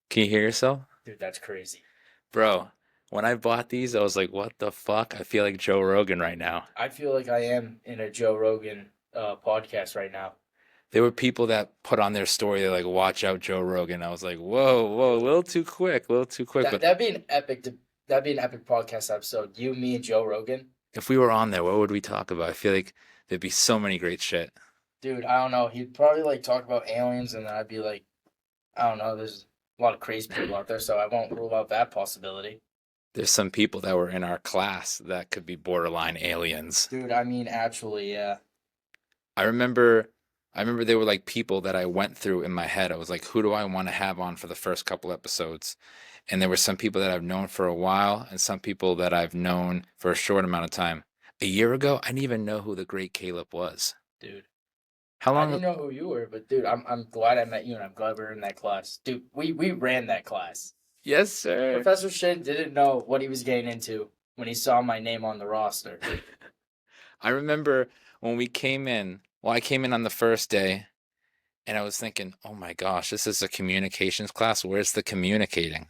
Can you hear yourself? Dude, that's crazy. Bro, when I bought these, I was like, what the fuck? I feel like Joe Rogan right now. I feel like I am in a Joe Rogan podcast right now. There were people that put on their story, they're like, watch out, Joe Rogan. I was like, whoa, whoa, a little too quick, a little too quick. That But that'd be an epic that'd be an epic podcast episode. You, me, and Joe Rogan. if we were on there, what would we talk about? I feel like there'd be so many great shit. Dude, I don't know. He'd probably like talk about aliens, and then I'd be like, I don't know. There's a lot of crazy people out there, so I won't rule out that possibility. There's some people that were in our class that could be borderline aliens. Dude, I mean, actually, yeah. I remember I remember they were like people that I went through in my head. I was like, who do I want to have on for the first couple episodes? And there were some people that I've known for a while and some people that I've known for a short amount of time. A year ago, I didn't even know who the great Caleb was. Dude. How I long? didn't know who you were, but dude, I'm glad I met you, and I'm glad we are in that class. Dude, we ran that class. Yes, sir. Professor Shin didn't know what he was getting into when he saw my name on the roster. I remember when we came in, well, I came in on the first day and I was thinking, oh my gosh, this is a communications class. Where's the communicating?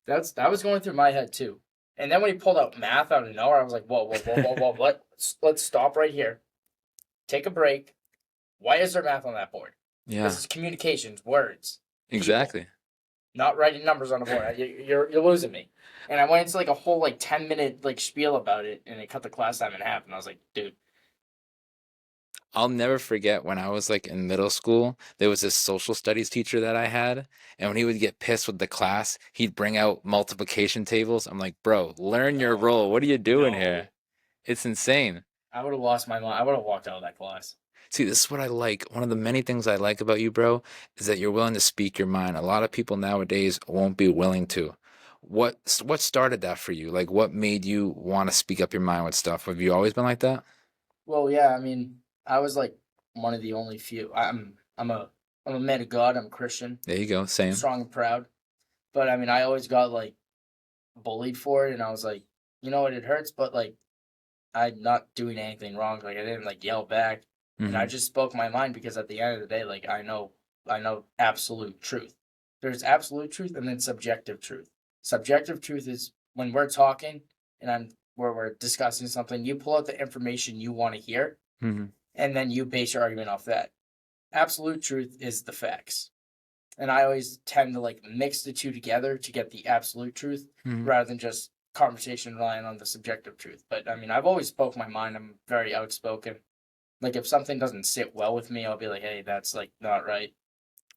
That was going through my head too. And then when he pulled out math out of nowhere, I was like, whoa, whoa, whoa, whoa, whoa, let's stop right here. Take a break. Why is there math on that board? Yeah, This is communications, words, people, exactly. not writing numbers on the board. You're losing me. And I went into like a whole like 10 minute like spiel about it, and it cut the class time in half. And I was like, dude, I'll never forget when I was like in middle school, there was this social studies teacher that I had, and when he would get pissed with the class, he'd bring out multiplication tables. I'm like, bro, learn your no, role. What are you doing no. here? It's insane. I would have lost my mind. I would have walked out of that class. See, this is what I like. One of the many things I like about you, bro, is that you're willing to speak your mind. A lot of people nowadays won't be willing to. What started that for you? Like, what made you want to speak up your mind with stuff? Have you always been like that? Well, yeah, I mean, I was like one of the only few. I'm a man of God. I'm a Christian, There you go. Same. strong and proud. But I mean, I always got like bullied for it, and I was like, you know what, it hurts, but like I'm not doing anything wrong. Like I didn't like yell back, and I Hmm. just spoke my mind because at the end of the day, like I know absolute truth. There's absolute truth and then subjective truth. Subjective truth is when we're talking and I'm where we're discussing something, you pull out the information you want to hear, Hmm. and then you base your argument off that. Absolute truth is the facts. And I always tend to like mix the two together to get the absolute truth Hmm. rather than just conversation relying on the subjective truth. But I mean, I've always spoke my mind. I'm very outspoken. Like if something doesn't sit well with me, I'll be like, "Hey, that's like not right.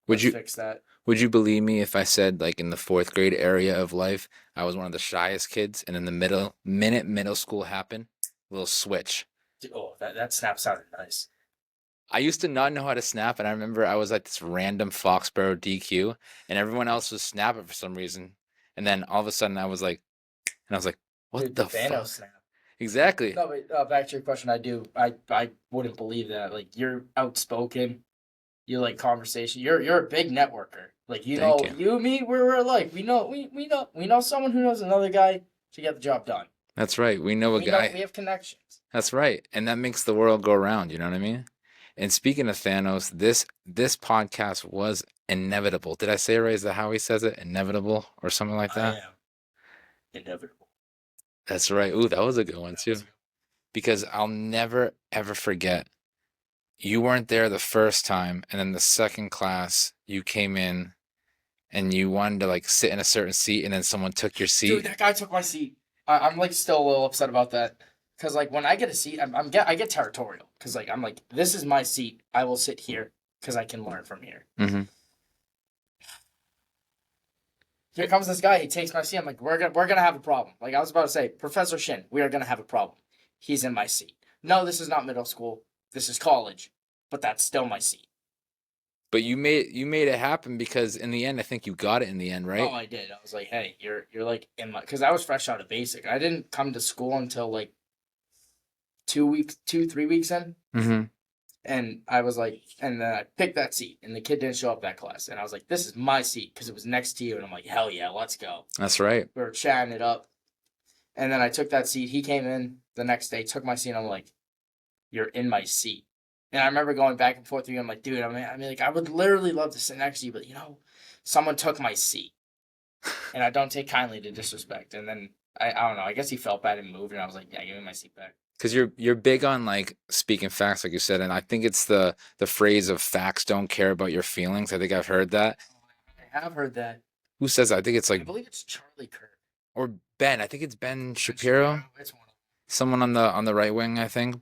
Would Let's you fix that." would you believe me if I said like in the fourth grade area of life, I was one of the shyest kids, and in the minute middle school happened, little switch. Oh, that snap sounded nice. I used to not know how to snap, and I remember I was like this random Foxborough DQ, and everyone else was snapping for some reason. And then all of a sudden, I was like, what Dude, the the Thanos fuck? snap. Exactly. No, but back to your question, I do. I wouldn't believe that. Like you're outspoken. You like conversation. You're a big networker. Like Thank you. you, me, we're alike. We know someone who knows another guy to get the job done. That's right. We know a We know guy. we have connections. That's right. And that makes the world go round, you know what I mean? And speaking of Thanos, this podcast was inevitable. Did I say it right? Is that how he says it? Inevitable or something like I that? am inevitable. That's right. Ooh, that was a good one That too. was a good Because I'll never ever forget. You weren't there the first time, and then the second class you came in and you wanted to like sit in a certain seat, and then someone took your dude, seat. that guy took my seat. I'm like still a little upset about that. Cause like when I get a seat, I get territorial. Cause like I'm like, this is my seat. I will sit here because I can learn from here. Hmm. Here comes this guy. He takes my seat. I'm like, we're gonna have a problem. Like I was about to say, Professor Shin, we are gonna have a problem. He's in my seat. No, this is not middle school. This is college, but that's still my seat. But you made it happen because in the end, I think you got it in the end, Oh, right? I did. I was like, hey, you're like in my because I was fresh out of basic. I didn't come to school until like 2 weeks, 3 weeks in, Hmm. and I was like, and then I picked that seat, and the kid didn't show up that class, and I was like, this is my seat because it was next to you, and I'm like, hell yeah, let's go. That's right. We were chatting it up, and then I took that seat. He came in the next day, took my seat, and I'm like, you're in my seat. And I remember going back and forth with you. I'm like, dude, I mean, like, I would literally love to sit next to you, but someone took my seat. and I don't take kindly to disrespect. And then I don't know. I guess he felt bad and moved, and I was like, yeah, give me my seat back. Because you're big on like speaking facts, like you said, and I think it's the phrase of facts don't care about your feelings. I think I've heard that. I have heard that. Who says that? I think it's I like believe it's Charlie Kirk. or Ben. I think it's Ben Shapiro, It's one of them. someone on the right wing, I think.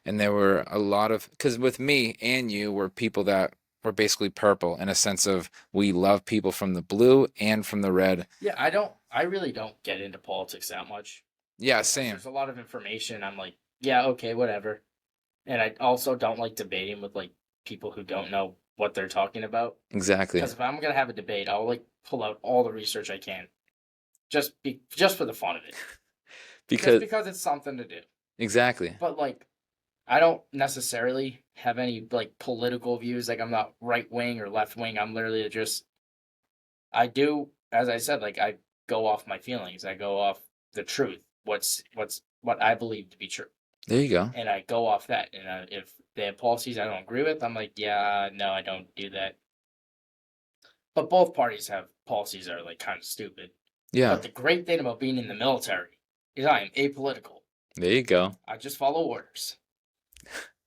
And there were a lot of because with me and you were people that were basically purple in a sense of we love people from the blue and from the red. Yeah, I really don't get into politics that much. Yeah, Because same. there's a lot of information. I'm like, yeah, okay, whatever. And I also don't like debating with like people who don't know what they're talking about. Exactly. Because if I'm gonna have a debate, I'll like pull out all the research I can, just for the fun of it, just Because because it's something to do. exactly. But like, I don't necessarily have any like political views. Like I'm not right wing or left wing. I'm literally just I do, as I said, like I go off my feelings. I go off the truth. What I believe to be true, There you go. and I go off that. And if they have policies I don't agree with, I'm like, yeah, no, I don't do that. But both parties have policies that are like kind of stupid. Yeah. But the great thing about being in the military is I am apolitical. There you go. I just follow orders.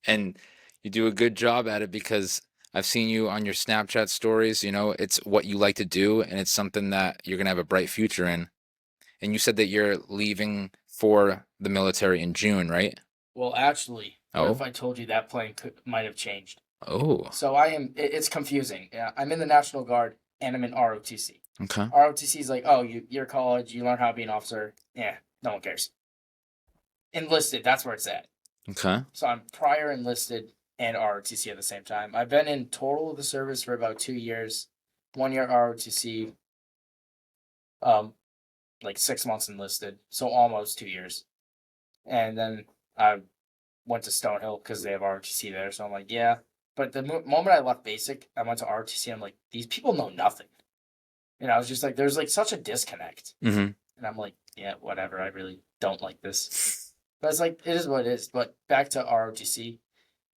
And you do a good job at it because I've seen you on your Snapchat stories. You know, it's what you like to do, and it's something that you're gonna have a bright future in. And you said that you're leaving for the military in June, right? Well, actually, what Oh, if I told you that plan might have changed? oh, So I am. It's confusing. Yeah, I'm in the National Guard and I'm in ROTC. okay, ROTC is like, oh, you're college, you learn how to be an officer. Yeah, no one cares. Enlisted, that's where it's at. okay. So I'm prior enlisted and ROTC at the same time. I've been in total of the service for about 2 years. 1 year ROTC, like 6 months enlisted, so almost 2 years. And then I went to Stonehill because they have ROTC there. So I'm like, yeah. But the moment I left basic, I went to ROTC. I'm like, these people know nothing. And I was just like, there's like such a disconnect. Mm-hmm. And I'm like, yeah, whatever. I really don't like this. But it's like, it is what it is. But back to ROTC,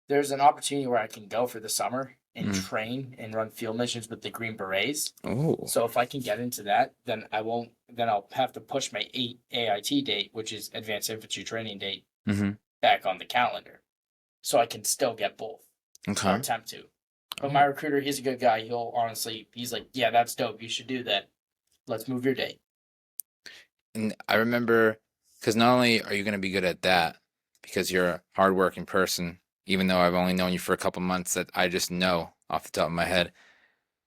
there's an opportunity where I can go for the summer and train and run field missions with the Green Berets. Oh, So if I can get into that, then I'll have to push my AIT date, which is Advanced Infantry Training date, mm-hmm. back on the calendar. So I can still get both. Or Okay. attempt to. But my recruiter, he's a good guy. He's like, yeah, that's dope. You should do that. Let's move your date. And I remember because not only are you going to be good at that, because you're a hardworking person, even though I've only known you for a couple months, that I just know off the top of my head.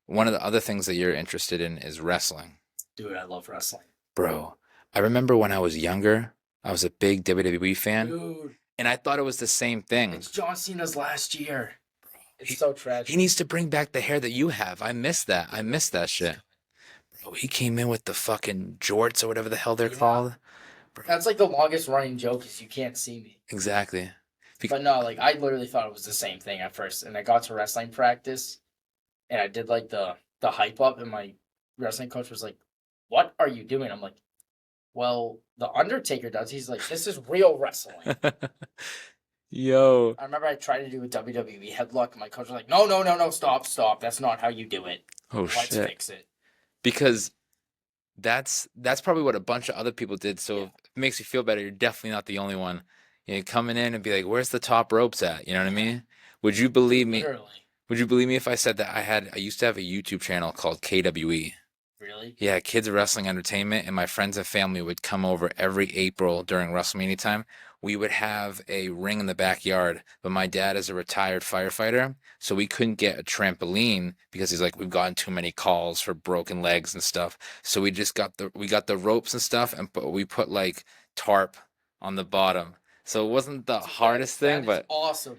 One of the other things that you're interested in is wrestling. Dude, I love wrestling. Bro, I remember when I was younger, I was a big WWE fan, Dude, and I thought it was the same thing. it's John Cena's last year. It's so tragic. He needs to bring back the hair that you have. I miss that. I miss that shit. Bro, he came in with the fucking jorts or whatever the hell they're called. That's like the longest running joke is you can't see me. Exactly. But no, like I literally thought it was the same thing at first. And I got to wrestling practice and I did like the hype up and my wrestling coach was like, what are you doing? I'm like, well, the Undertaker does. He's like, this is real wrestling. Yo. I remember I tried to do a WWE headlock and my coach was like, no, stop. That's not how you do it. Oh Let's shit. fix it. Because that's probably what a bunch of other people did. So Yeah. if it makes you feel better, you're definitely not the only one. You know, coming in and be like, "Where's the top ropes at?" You know what I mean? Would you believe me? Literally. Would you believe me if I said that I used to have a YouTube channel called KWE? Really? Yeah, Kids Wrestling Entertainment, and my friends and family would come over every April during WrestleMania time. We would have a ring in the backyard, but my dad is a retired firefighter, so we couldn't get a trampoline because he's like, we've gotten too many calls for broken legs and stuff. So we just got the ropes and stuff, and we put like tarp on the bottom. So it wasn't the hardest thing, That is but awesome.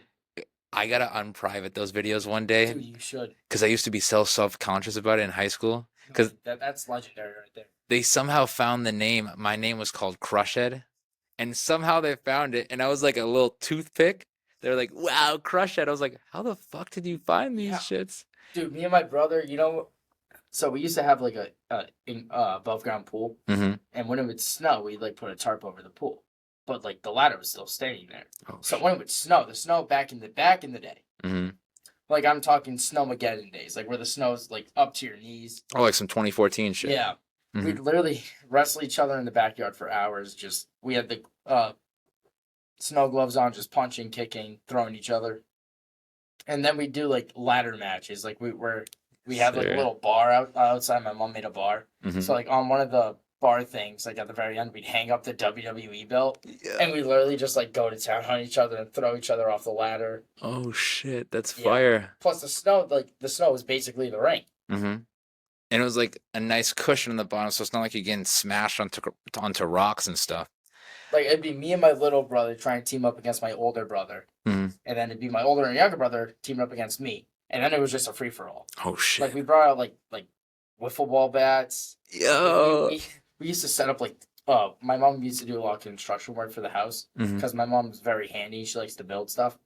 I gotta unprivate those videos one day Dude, you should. because I used to be so self-conscious about it in high school. Because That's legendary right there. they somehow found the name. My name was called Crushhead, and somehow they found it, and I was like a little toothpick. They're like, "Wow, Crushhead!" I was like, "How the fuck did you find these Yeah. shits?" Dude, me and my brother, so we used to have like a above ground pool, Mm-hmm. and when it would snow, we'd like put a tarp over the pool, but like the ladder was still staying there. Oh, So when it would snow, the snow back in the day, mm-hmm. like I'm talking Snowmageddon days, like where the snow's like up to your knees. Oh, like some 2014 shit. Yeah. We'd Hmm. literally wrestle each other in the backyard for hours. Just we had the snow gloves on, just punching, kicking, throwing each other, and then we do like ladder matches. Like we have like a Sure. little bar outside. My mom made a bar, so Hmm. like on one of the bar things, like at the very end, we'd hang up the WWE belt, Yeah. and we literally just like go to town on each other and throw each other off the ladder. Oh shit, that's Yeah. fire. Plus the snow is basically the ring. Hmm. And it was like a nice cushion on the bottom, so it's not like you're getting smashed onto rocks and stuff. Like it'd be me and my little brother trying to team up against my older brother, Hmm. and then it'd be my older and younger brother teaming up against me, and then it was just a free for all. Oh Like shit. we brought out like wiffle ball bats. Like Yo. we used to set up like my mom used to do a lot of construction work for the house Hmm. because my mom's very handy. She likes to build stuff.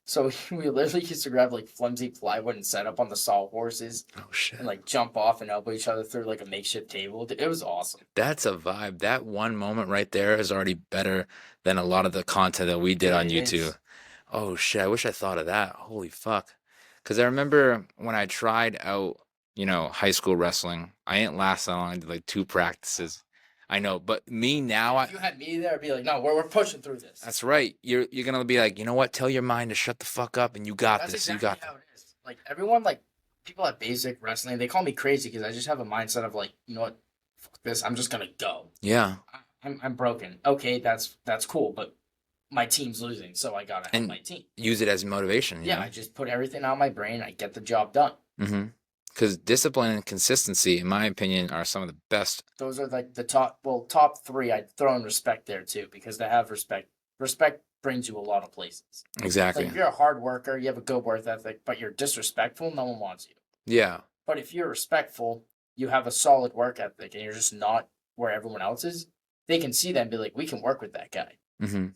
So we literally used to grab like flimsy plywood and set up on the sawhorses Oh shit. and like jump off and elbow each other through like a makeshift table. It was awesome. That's a vibe. That one moment right there is already better than a lot of the content that we did Dude, on it YouTube. is. Oh shit, I wish I thought of that. Holy fuck. Because I remember when I tried out, high school wrestling, I didn't last that long. I did like two practices. I know, but me now, If you had me there, I'd be like, no, we're pushing through this. that's right. You're gonna be like, you know what? Tell your mind to shut the fuck up, and you got That's this. You exactly got this. how it is. Like everyone, like people at basic wrestling, they call me crazy because I just have a mindset of like, you know what, fuck this, I'm just gonna go. Yeah, I'm broken. Okay, that's cool, but my team's losing, so I gotta help and my team. use it as motivation. Yeah, I just put everything on my brain. I get the job done. Mm-hmm. Because discipline and consistency, in my opinion, are some of the best. Those are like the top three. I'd throw in respect there too because to have respect, respect brings you a lot of places. Like Exactly. if you're a hard worker, you have a good work ethic, but you're disrespectful, no one wants you. Yeah. But if you're respectful, you have a solid work ethic, and you're just not where everyone else is, they can see that and be like, we can work with that guy. Mm-hmm.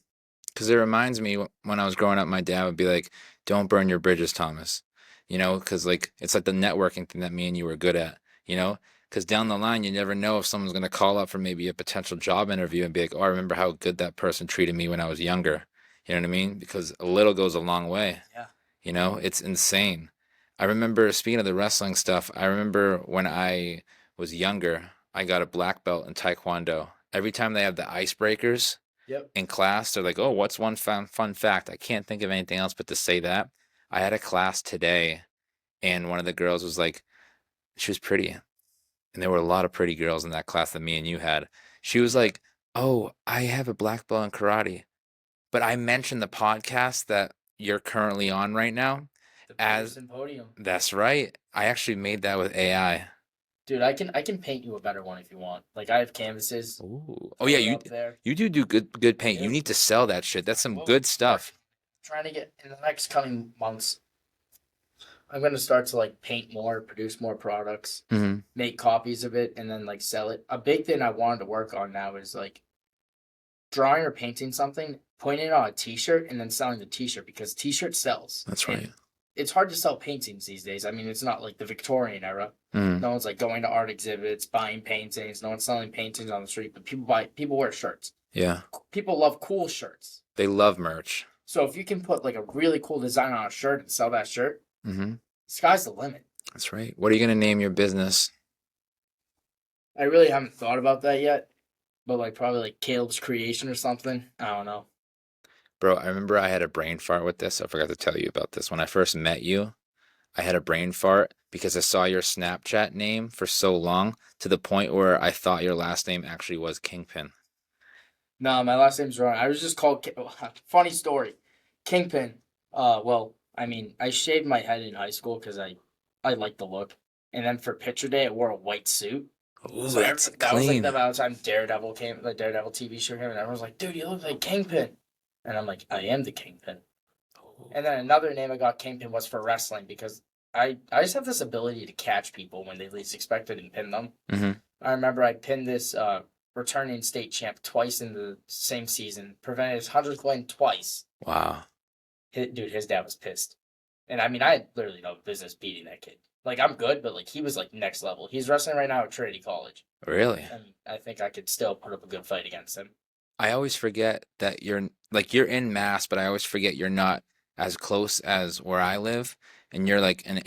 Because it reminds me when I was growing up, my dad would be like, "Don't burn your bridges, Thomas." Because like it's like the networking thing that me and you were good at. Because down the line, you never know if someone's gonna call up for maybe a potential job interview and be like, "Oh, I remember how good that person treated me when I was younger." You know what I mean? Because a little goes a long way. Yeah. It's insane. I remember, speaking of the wrestling stuff, I remember when I was younger, I got a black belt in Taekwondo. Every time they have the icebreakers Yep. in class, they're like, "Oh, what's one fun fact?" I can't think of anything else but to say that. I had a class today, and one of the girls was like, she was pretty, and there were a lot of pretty girls in that class that me and you had. She was like, "Oh, I have a black belt in karate," but I mentioned the podcast that you're currently on right now The as Peterson Podium. that's right. I actually made that with AI. Dude, I can paint you a better one if you want. Like I have canvases. Ooh. Oh yeah, Throw it you up there. you do good I paint. You do. need to sell that shit. That's I some will. good stuff. Trying to get in the next coming months. I'm gonna start to like paint more, produce more products, Hmm. make copies of it, and then like sell it. A big thing I wanted to work on now is like drawing or painting something, putting it on a T-shirt, and then selling the T-shirt because T-shirt sells. That's And right. it's hard to sell paintings these days. I mean, it's not like the Victorian era. Mm. No one's like going to art exhibits, buying paintings. No one's selling paintings on the street, but people wear shirts. Yeah. People love cool shirts. They love merch. So if you can put like a really cool design on a shirt and sell that shirt, Hmm. sky's the limit. That's right. What are you gonna name your business? I really haven't thought about that yet, but like probably like Caleb's Creation or something. I don't know. Bro, I remember I had a brain fart with this. I forgot to tell you about this. When I first met you, I had a brain fart because I saw your Snapchat name for so long to the point where I thought your last name actually was Kingpin. No, my last name's wrong. I was just called. Funny story, Kingpin. Well, I mean, I shaved my head in high school because I liked the look, and then for picture day, I wore a white suit. Ooh, So that's that was like the clean. amount of time Daredevil came, the Daredevil TV show came, and everyone was like, "Dude, you look like Kingpin," and I'm like, "I am the Kingpin." And then another name I got Kingpin was for wrestling because I just have this ability to catch people when they least expect it and pin them. Hmm. I remember I pinned this returning state champ twice in the same season, prevented his 100th win twice. Wow. His dad was pissed. And I mean, I had literally no business beating that kid. Like, I'm good, but like, he was like next level. He's wrestling right now at Trinity College. Really? And I think I could still put up a good fight against him. I always forget that you're in Mass, but I always forget you're not as close as where I live, and you're like in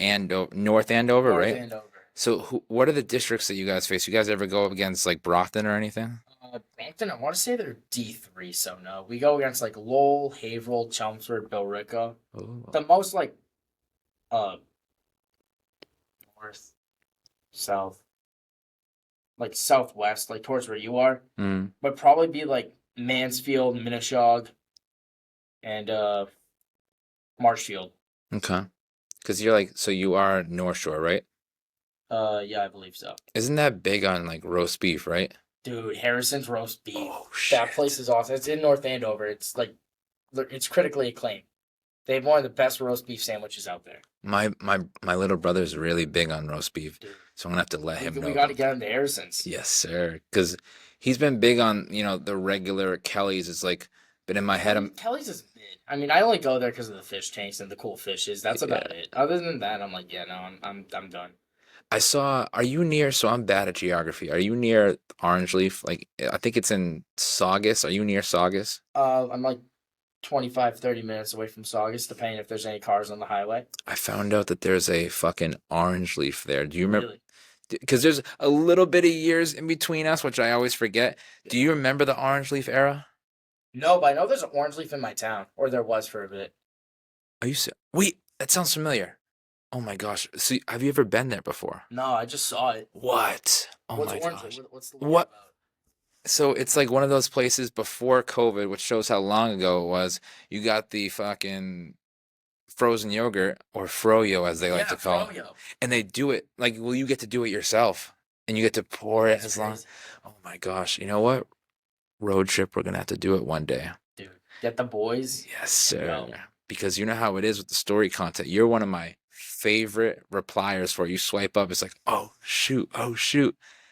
North Andover, North right? Andover. So what are the districts that you guys face? You guys ever go up against like Brockton or anything? Brampton, I want to say they're D3, so no. We go against like Lowell, Haverhill, Chelmsford, Billerica. Oh. The most like uh north, south, like southwest, like towards where you are, Mm, would probably be like Mansfield, Minneshaug, and Marshfield. okay. Because you're like, so you are North Shore, right? Yeah, I believe so. Isn't that big on like roast beef, right? Dude, Harrison's roast beef. Oh That place shit. is awesome. It's in North Andover. It's like it's critically acclaimed. They have one of the best roast beef sandwiches out there. My little brother's really big on roast beef, Dude, so I'm gonna have to let him we know got to about get that. him to Harrison's. Yes, sir. Because he's been big on, the regular Kelly's. It's like, but in my head, Kelly's is mid. I mean, I only go there because of the fish tanks and the cool fishes. That's yeah. about it. Other than that, I'm like, yeah, no, I'm done. Are you near, so I'm bad at geography. Are you near Orange Leaf? Like, I think it's in Saugus. Are you near Saugus? I'm like 25, 30 minutes away from Saugus, depending if there's any cars on the highway. I found out that there's a fucking Orange Leaf there. Do you remember? Really? Because there's a little bit of years in between us, which I always forget. Do Yeah. you remember the Orange Leaf era? No, but I know there's an orange leaf in my town, or there was for a bit. Wait, that sounds familiar. Oh my gosh. See, have you ever been there before? No, I just saw it. What? Oh What's my orange leaf? gosh. What's the lore What? about? So it's like one of those places before COVID, which shows how long ago it was. You got the fucking frozen yogurt or froyo as they like Yeah, to call it. Froyo. And they do it like, well, you get to do it yourself and you get to pour it That's as long. crazy. Oh my gosh. You know what? Road trip, we're gonna have to do it one day. Dude, get the boys Yes, and sir. go. Because you know how it is with the story content. You're one of my favorite repliers for it. You swipe up, it's like, oh shoot.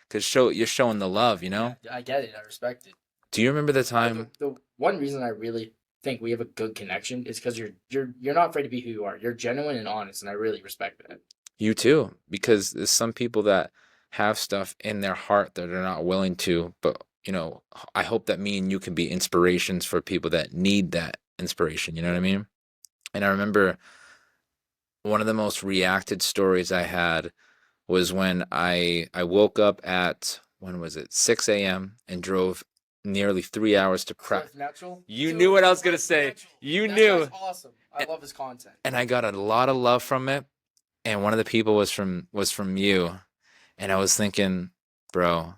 Because you're showing the love, you Yeah, know? I get it. I respect it. Do you remember the But time? the one reason I really think we have a good connection is because you're not afraid to be who you are. You're genuine and honest, and I really respect that. You too, because there's some people that have stuff in their heart that are not willing to, but I hope that me and you can be inspirations for people that need that inspiration, you know what I Yeah. mean? And I remember one of the most reacted stories I had was when I woke up at when was it 6 a.m. and drove nearly 3 hours to prep. Cliff Natural. You knew Dude, what I was gonna Cliff say. Natural. You That knew, guy's awesome. I love his content. and I got a lot of love from it. And one of the people was from you, and I was thinking, bro,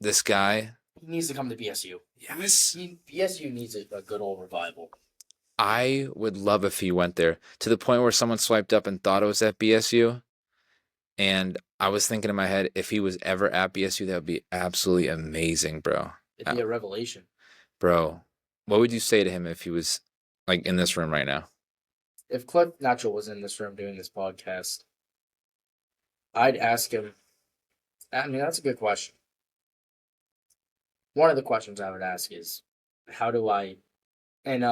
this guy, He needs to come to BSU. yes, BSU needs a good old revival. I would love if he went there to the point where someone swiped up and thought it was at BSU. And I was thinking in my head, if he was ever at BSU, that would be absolutely amazing, bro. It'd be a revelation. Bro, what would you say to him if he was like in this room right now? If Cliff Natural was in this room doing this podcast, I'd ask him. I mean, that's a good question. One of the questions I would ask is, how do I? And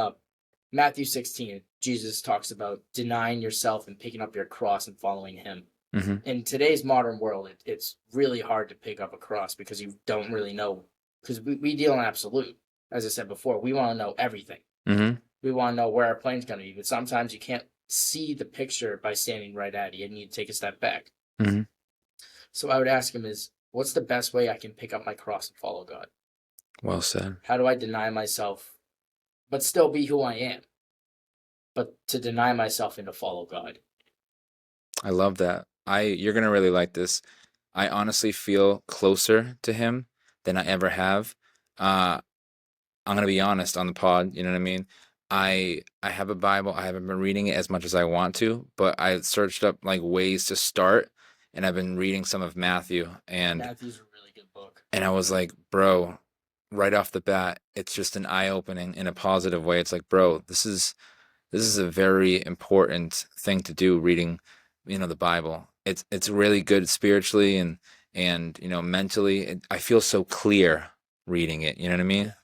Matthew 16, Jesus talks about denying yourself and picking up your cross and following Him. Mm-hmm. In today's modern world, it's really hard to pick up a cross because you don't really know. Because we deal in absolute. As I said before, we want to know everything. Mm-hmm. We want to know where our plane's going to be, but sometimes you can't see the picture by standing right at it. You need to take a step back. Mm-hmm. So I would ask him is, what's the best way I can pick up my cross and follow God? Well said. How do I deny myself, but still be who I am? But to deny myself and to follow God. I love that. You're gonna really like this. I honestly feel closer to him than I ever have. Uh, I'm gonna be honest on the pod, you know what I mean? I have a Bible. I haven't been reading it as much as I want to, but I searched up like ways to start, and I've been reading some of Matthew, and Matthew's a really good book. I was like, bro, right off the bat, it's just an eye opening in a positive way. It's like, bro, this is a very important thing to do, reading, the Bible. It's really good spiritually and mentally. I feel so clear reading it. You know what I mean?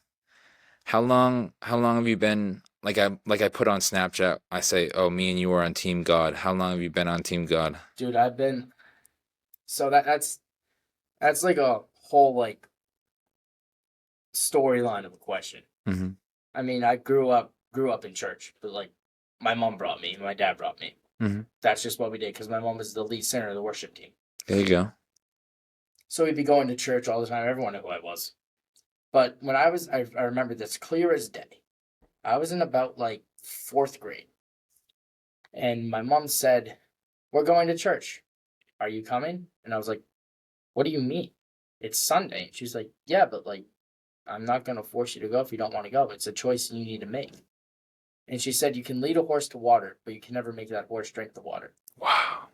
How long have you been like I put on Snapchat, I say, "Oh, me and you are on Team God." How long have you been on Team God? Dude, I've been so that's like a whole like storyline of a question. Mm-hmm. I mean, I grew up in church, but like my mom brought me, my dad brought me. Mm-hmm. That's just what we did because my mom was the lead singer of the worship team. There you go. So we'd be going to church all the time. Everyone knew who I was. But when I remember this clear as day. I was in about like fourth grade. And my mom said, "We're going to church. Are you coming?" And I was like, "What do you mean? It's Sunday." And she's like, "Yeah, but like, I'm not going to force you to go if you don't want to go. It's a choice you need to make." And she said, "You can lead a horse to water, but you can never make that horse drink the water." Wow.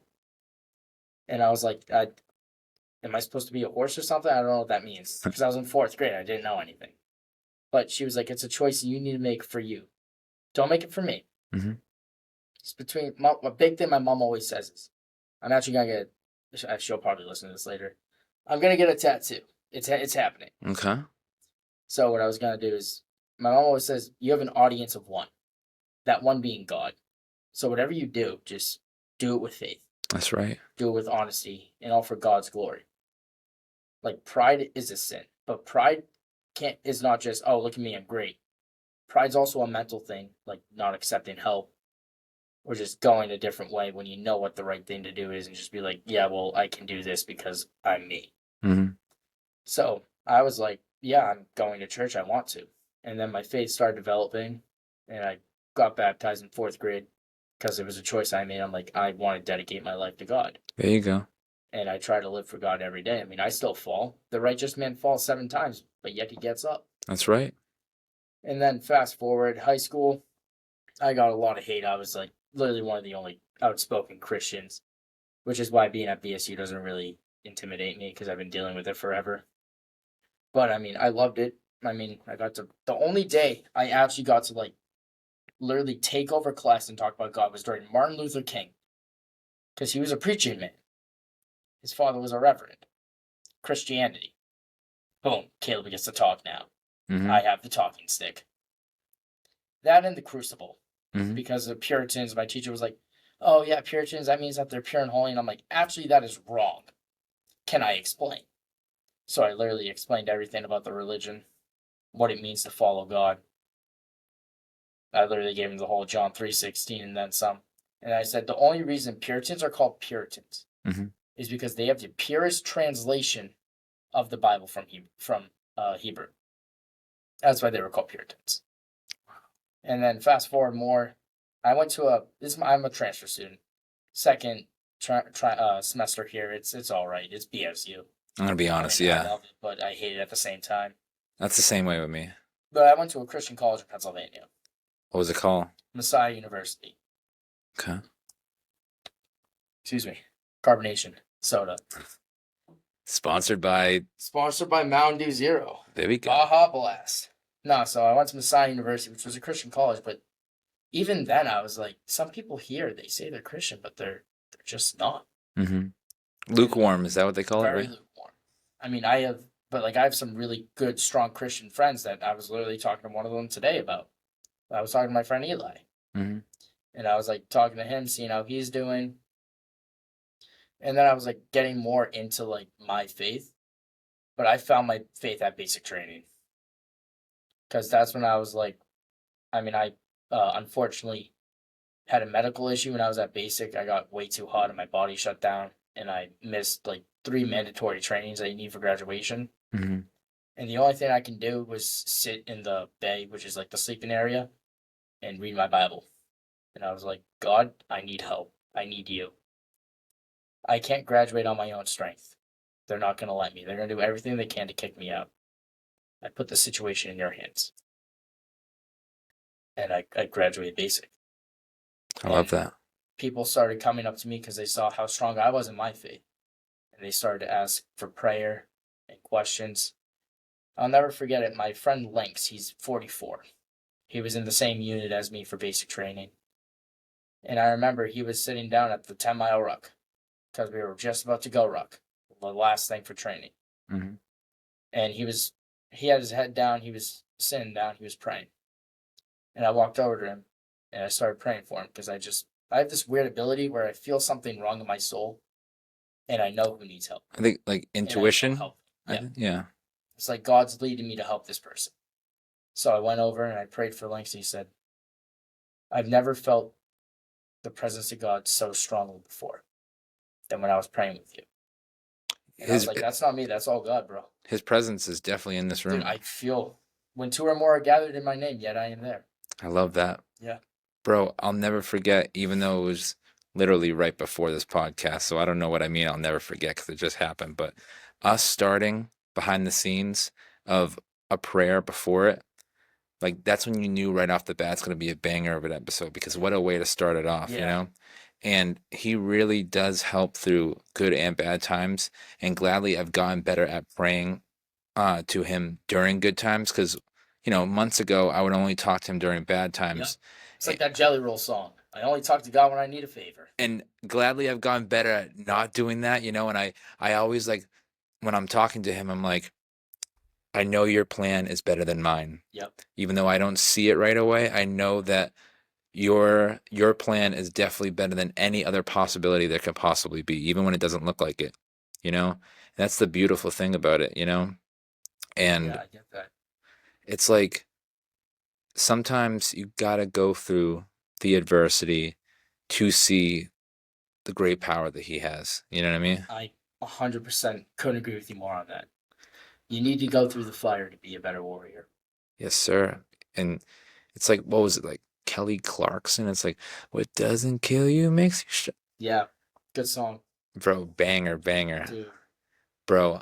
And I was like, "Am I supposed to be a horse or something? I don't know what that means." Because I was in fourth grade. I didn't know anything. But she was like, "It's a choice you need to make for you. Don't make it for me." Mm-hmm. It's between a big thing my mom always says is, I'm actually going to get, she'll probably listen to this later. I'm going to get a tattoo. It's happening. Okay. So what I was going to do is, my mom always says, you have an audience of one, that one being God. So whatever you do, just do it with faith. That's right. Do it with honesty and all for God's glory. Like pride is a sin, but pride is not just, oh, look at me, I'm great. Pride's also a mental thing, like not accepting help or just going a different way when you know what the right thing to do is and just be like, yeah, well, I can do this because I'm me. Mm-hmm. So I was like, yeah, I'm going to church. I want to. And then my faith started developing and I got baptized in fourth grade because it was a choice I made. I'm like, I want to dedicate my life to God. There you go. And I try to live for God every day. I mean, I still fall. The righteous man falls 7 times, but yet he gets up. That's right. And then fast forward, high school, I got a lot of hate. I was like literally one of the only outspoken Christians, which is why being at BSU doesn't really intimidate me because I've been dealing with it forever. But I mean, I loved it. I mean, I got to the only day I actually got to like literally take over class and talk about God was during Martin Luther King because he was a preaching man. His father was a reverend. Christianity. Boom, Caleb gets to talk now. Mm-hmm. I have the talking stick. That and the crucible. Mm-hmm. Because the Puritans, my teacher was like, "Oh yeah, Puritans, that means that they're pure and holy." And I'm like, "Actually, that is wrong. Can I explain?" So I literally explained everything about the religion, what it means to follow God. I literally gave him the whole John 3:16 and then some. And I said the only reason Puritans are called Puritans Mm-hmm. is because they have the purest translation of the Bible from Hebrew. That's why they were called Puritans. And then fast forward more, I went to I'm a transfer student. Second semester here, it's all right. It's BSU. I'm gonna be I honest. mean, I Yeah, love it, but I hate it at the same time. that's the same way with me. But I went to a Christian college in Pennsylvania, What was it called? Messiah University. Okay. Excuse me, carbonation soda. Sponsored by. Sponsored by Mountain Dew Zero. There we go. Baja Blast. No, so I went to Messiah University, which was a Christian college, but even then I was like, some people here, they say they're Christian, but they're just not. Mm-hmm. Lukewarm. Is that what they call it? Very Right. lukewarm. I mean, I have some really good, strong Christian friends that I was literally talking to one of them today about. I was talking to my friend Eli, Mm-hmm. and I was like talking to him, seeing how he's doing. And then I was like getting more into like my faith, but I found my faith at basic training because that's when I was like, I mean, I unfortunately had a medical issue when I was at basic. I got way too hot and my body shut down, and I missed like 3 mandatory trainings that you need for graduation. Mm-hmm. And the only thing I can do was sit in the bay, which is like the sleeping area, and read my Bible. And I was like, God, I need help. I need you. I can't graduate on my own strength. They're not going to let me. They're going to do everything they can to kick me out. I put the situation in your hands. And I graduated basic. I love that. People started coming up to me because they saw how strong I was in my faith. And they started to ask for prayer and questions. I'll never forget it. My friend Lynx, he's 44. He was in the same unit as me for basic training. And I remember he was sitting down at the 10-mile ruck because we were just about to go ruck, the last thing for training. Mm-hmm. And he had his head down, he was sitting down, he was praying. And I walked over to him and I started praying for him because I have this weird ability where I feel something wrong in my soul and I know who needs help. I think like intuition. Help. Yeah. Yeah. It's like God's leading me to help this person. So I went over and I prayed for Lynx and he said, I've never felt the presence of God so strongly before than when I was praying with you. And I was His like, that's not me. That's all God, bro. his presence is definitely in this Dude, room. I feel when two or more are gathered in my name, yet I am there. I love that. Yeah. Bro, I'll never forget, even though it was literally right before this podcast. So I don't know what I mean. I'll never forget because it just happened. But us starting behind the scenes of a prayer before it, like that's when you knew right off the bat it's going to be a banger of an episode because what a way to start it off, you Yeah. know? And he really does help through good and bad times. And gladly, I've gotten better at praying to him during good times because, months ago, I would only talk to him during bad Yeah. times. It's like that Jelly Roll song. I only talk to God when I need a favor. And gladly, I've gotten better at not doing that, and I always like, when I'm talking to him, I'm like, I know your plan is better than mine. Yep. Even though I don't see it right away, I know that your plan is definitely better than any other possibility there could possibly be, even when it doesn't look like it, you know? And that's the beautiful thing about it, And Yeah, I get that. it's like sometimes you gotta go through the adversity to see the great power that he has. You know what I mean? I 100% couldn't agree with you more on that. You need to go through the fire to be a better warrior. Yes, sir. And it's like, what was it like? Kelly Clarkson. It's like, what doesn't kill you makes you Yeah, good song, bro, banger, banger. dude. Bro,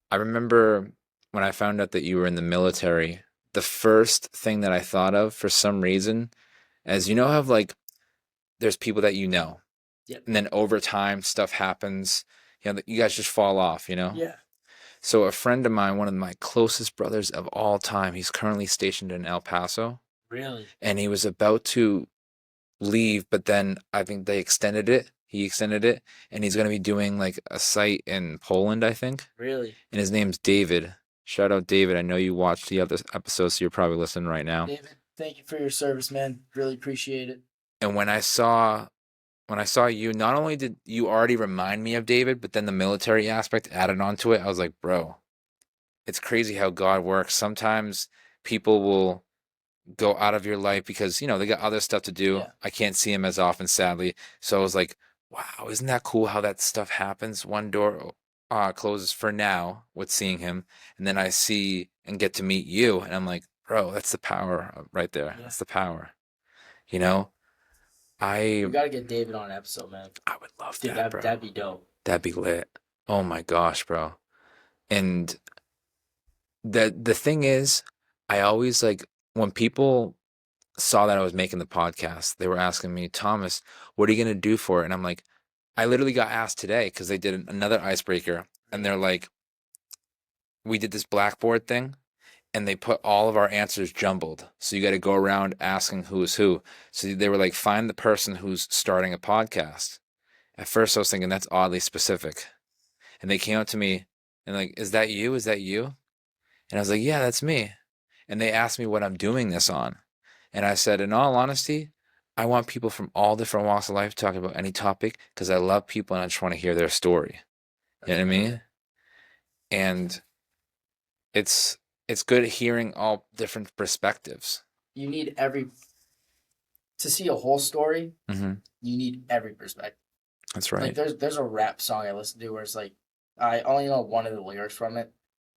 I remember when I found out that you were in the military, the first thing that I thought of for some reason, as you know, have like, there's people that you know, Yep. and then over time, stuff happens, you guys just fall off, Yeah. So a friend of mine, one of my closest brothers of all time, he's currently stationed in El Paso, Really? and he was about to leave, but then I think they extended it. He extended it, and he's going to be doing like a site in Poland, I think. Really? And his name's David. Shout out David. I know you watched the other episodes, so you're probably listening right now. David, thank you for your service, man. Really appreciate it. And when I saw you, not only did you already remind me of David, but then the military aspect added onto it. I was like, bro, it's crazy how God works. Sometimes people will go out of your life because, they got other stuff to do. Yeah. I can't see him as often, sadly. So I was like, wow, isn't that cool how that stuff happens? One door closes for now with seeing him, and then I see and get to meet you, and I'm like, bro, that's the power right there. Yeah. That's the power. You know, I We got to get David on an episode, man. I would love Dude, that, bro. that'd be dope. That'd be lit. Oh my gosh, bro. And the thing is, I always like when people saw that I was making the podcast, they were asking me, Thomas, what are you going to do for it? And I'm like, I literally got asked today because they did another icebreaker and they're like, we did this blackboard thing and they put all of our answers jumbled. So you got to go around asking who is who. So they were like, find the person who's starting a podcast. At first I was thinking that's oddly specific. And they came up to me and like, is that you? Is that you? And I was like, yeah, that's me. And they asked me what I'm doing this on. And I said, in all honesty, I want people from all different walks of life talking about any topic because I love people and I just want to hear their story. You know what I mean? And it's good hearing all different perspectives. You need to see a whole story. Mm-hmm. You need every perspective. That's right. Like there's a rap song I listen to where it's like I only know one of the lyrics from it.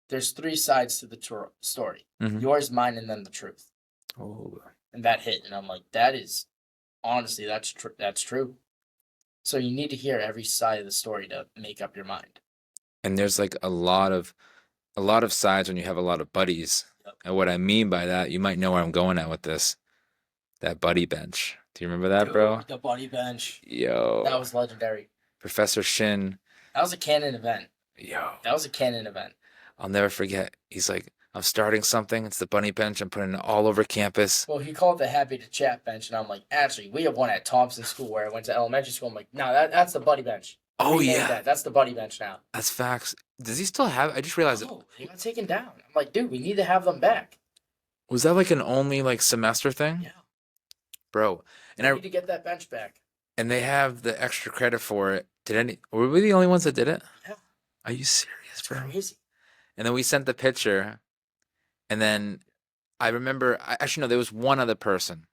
There's three sides to the story: Mm-hmm. yours, mine, and then the truth. Oh. And that hit, and I'm like, that is honestly that's true. So you need to hear every side of the story to make up your mind. And there's like a lot of sides when you have a lot of buddies. Yep. And what I mean by that, you might know where I'm going at with this. That buddy bench. Do you remember that, Dude, bro? the buddy bench. Yo. That was legendary. Professor Shin. That was a canon event. Yo. That was a canon event. I'll never forget. He's like, I'm starting something. It's the bunny bench. I'm putting it all over campus. Well, he called it the happy to chat bench, and I'm like, actually, we have one at Thompson School where I went to elementary school. I'm like, no, that's the buddy bench. Oh, Rename yeah. that's the buddy bench now. That's facts. Does he still have it? I just realized Oh, it got taken down. I'm like, dude, we need to have them back. Was that like an only like semester thing? Yeah. Bro. And We need to get that bench back. and they have the extra credit for it. Were we the only ones that did it? Yeah. Are you serious, It's bro? crazy. And then we sent the picture, and then I remember, actually, no, there was one other person.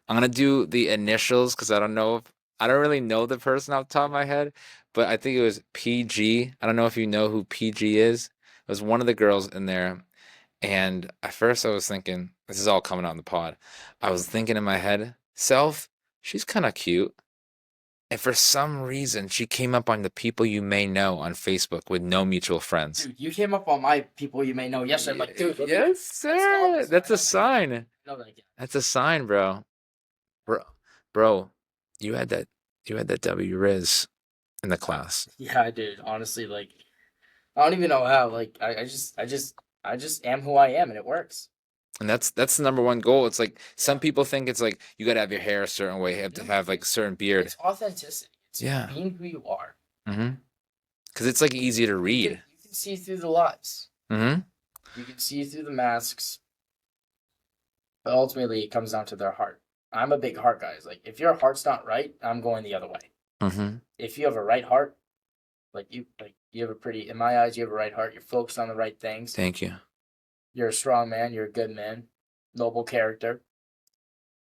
I'm gonna do the initials because I don't know if I don't really know the person off the top of my head, but I think it was PG. I don't know if you know who PG is. It was one of the girls in there. And at first I was thinking, this is all coming on the pod. I was thinking in my head, self, she's kind of cute. And for some reason, she came up on the people you may know on Facebook with no mutual friends. Dude, you came up on my people you may know yesterday. I'm like, dude, look at Yes, this. I saw sir. this. That's I a know that guy. sign. I know that guy. That's a sign, bro. Bro, bro, you had that W Riz in the class. Yeah, I did. Honestly, like, I don't even know how. Like, I just am who I am, and it works. And that's the number one goal. It's like some people think it's like you got to have your hair a certain way, you have to No, have like a certain beard. it's authenticity. It's Yeah. being who you are. Mm-hmm. Because it's like easy to read. You can see through the lies. Mm-hmm. You can see through the masks. But ultimately, it comes down to their heart. I'm a big heart guy. It's like, if your heart's not right, I'm going the other way. Mm-hmm. If you have a right heart, like you have a pretty, in my eyes, you have a right heart. You're focused on the right things. Thank you. You're a strong man. You're a good man. Noble character.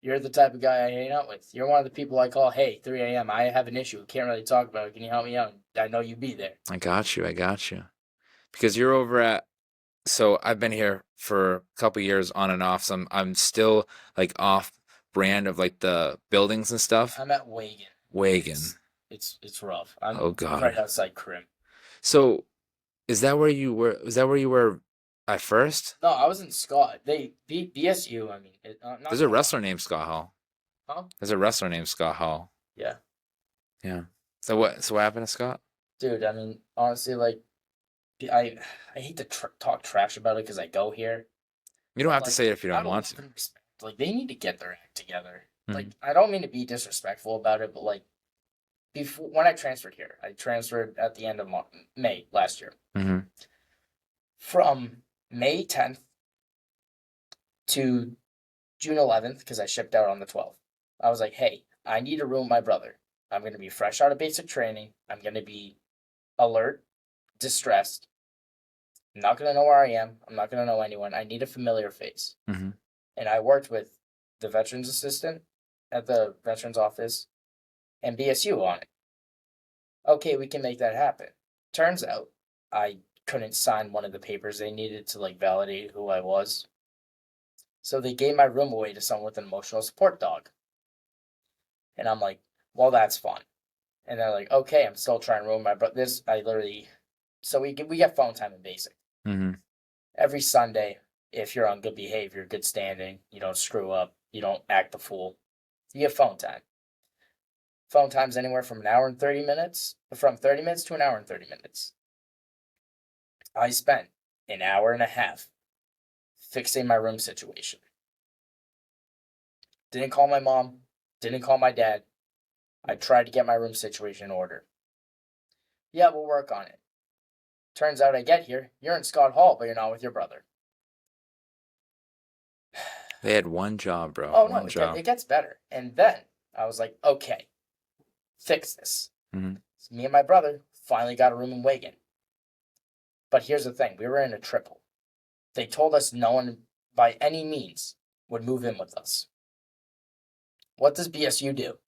You're the type of guy I hang out with. You're one of the people I call, hey, 3 a.m. I have an issue. Can't really talk about it. Can you help me out? I know you'd be there. I got you. I got you. Because you're over at, so I've been here for a couple years on and off. So I'm still like off brand of like the buildings and stuff. I'm at Wagon. Wagon. It's rough. I'm Oh God. right outside Crim. So is that where you were? Was that where you were at first? No, I was in Scott. They beat BSU. I mean, not There's a wrestler named Scott Hall. Huh? There's a wrestler named Scott Hall. Yeah. Yeah. So what happened to Scott? Dude, I mean, honestly, like, I hate to talk trash about it because I go here. You don't have Like, to say it if you don't out of want love to. and respect, like, they need to get their act together. Mhm. Like, I don't mean to be disrespectful about it, but like, before when I transferred here, I transferred at the end of May last year. Mm-hmm. From May 10th to June 11th, because I shipped out on the 12th. I was like, hey, I need a room with my brother. I'm going to be fresh out of basic training. I'm going to be alert, distressed. I'm not going to know where I am. I'm not going to know anyone. I need a familiar face. Mm-hmm. And I worked with the veterans assistant at the veterans office and BSU on it. Okay, we can make that happen. Turns out I couldn't sign one of the papers they needed to like validate who I was. So they gave my room away to someone with an emotional support dog. And I'm like, well, that's fun. And they're like, okay, I'm still trying to ruin my brother. So we get phone time in basic. Mm-hmm. Every Sunday, if you're on good behavior, good standing, you don't screw up, you don't act the fool, you get phone time. Phone time's anywhere from an hour and 30 minutes, from 30 minutes to an hour and 30 minutes. I spent an hour and a half fixing my room situation. Didn't call my mom, didn't call my dad. I tried to get my room situation in order. Yeah, we'll work on it. Turns out I get here, you're in Scott Hall, but you're not with your brother. They had one job, bro. Oh, one no, job. it gets better. And then I was like, okay, fix this. Mm-hmm. So me and my brother finally got a room in Wagon. But here's the thing, we were in a triple. They told us no one, by any means, would move in with us. What does BSU do?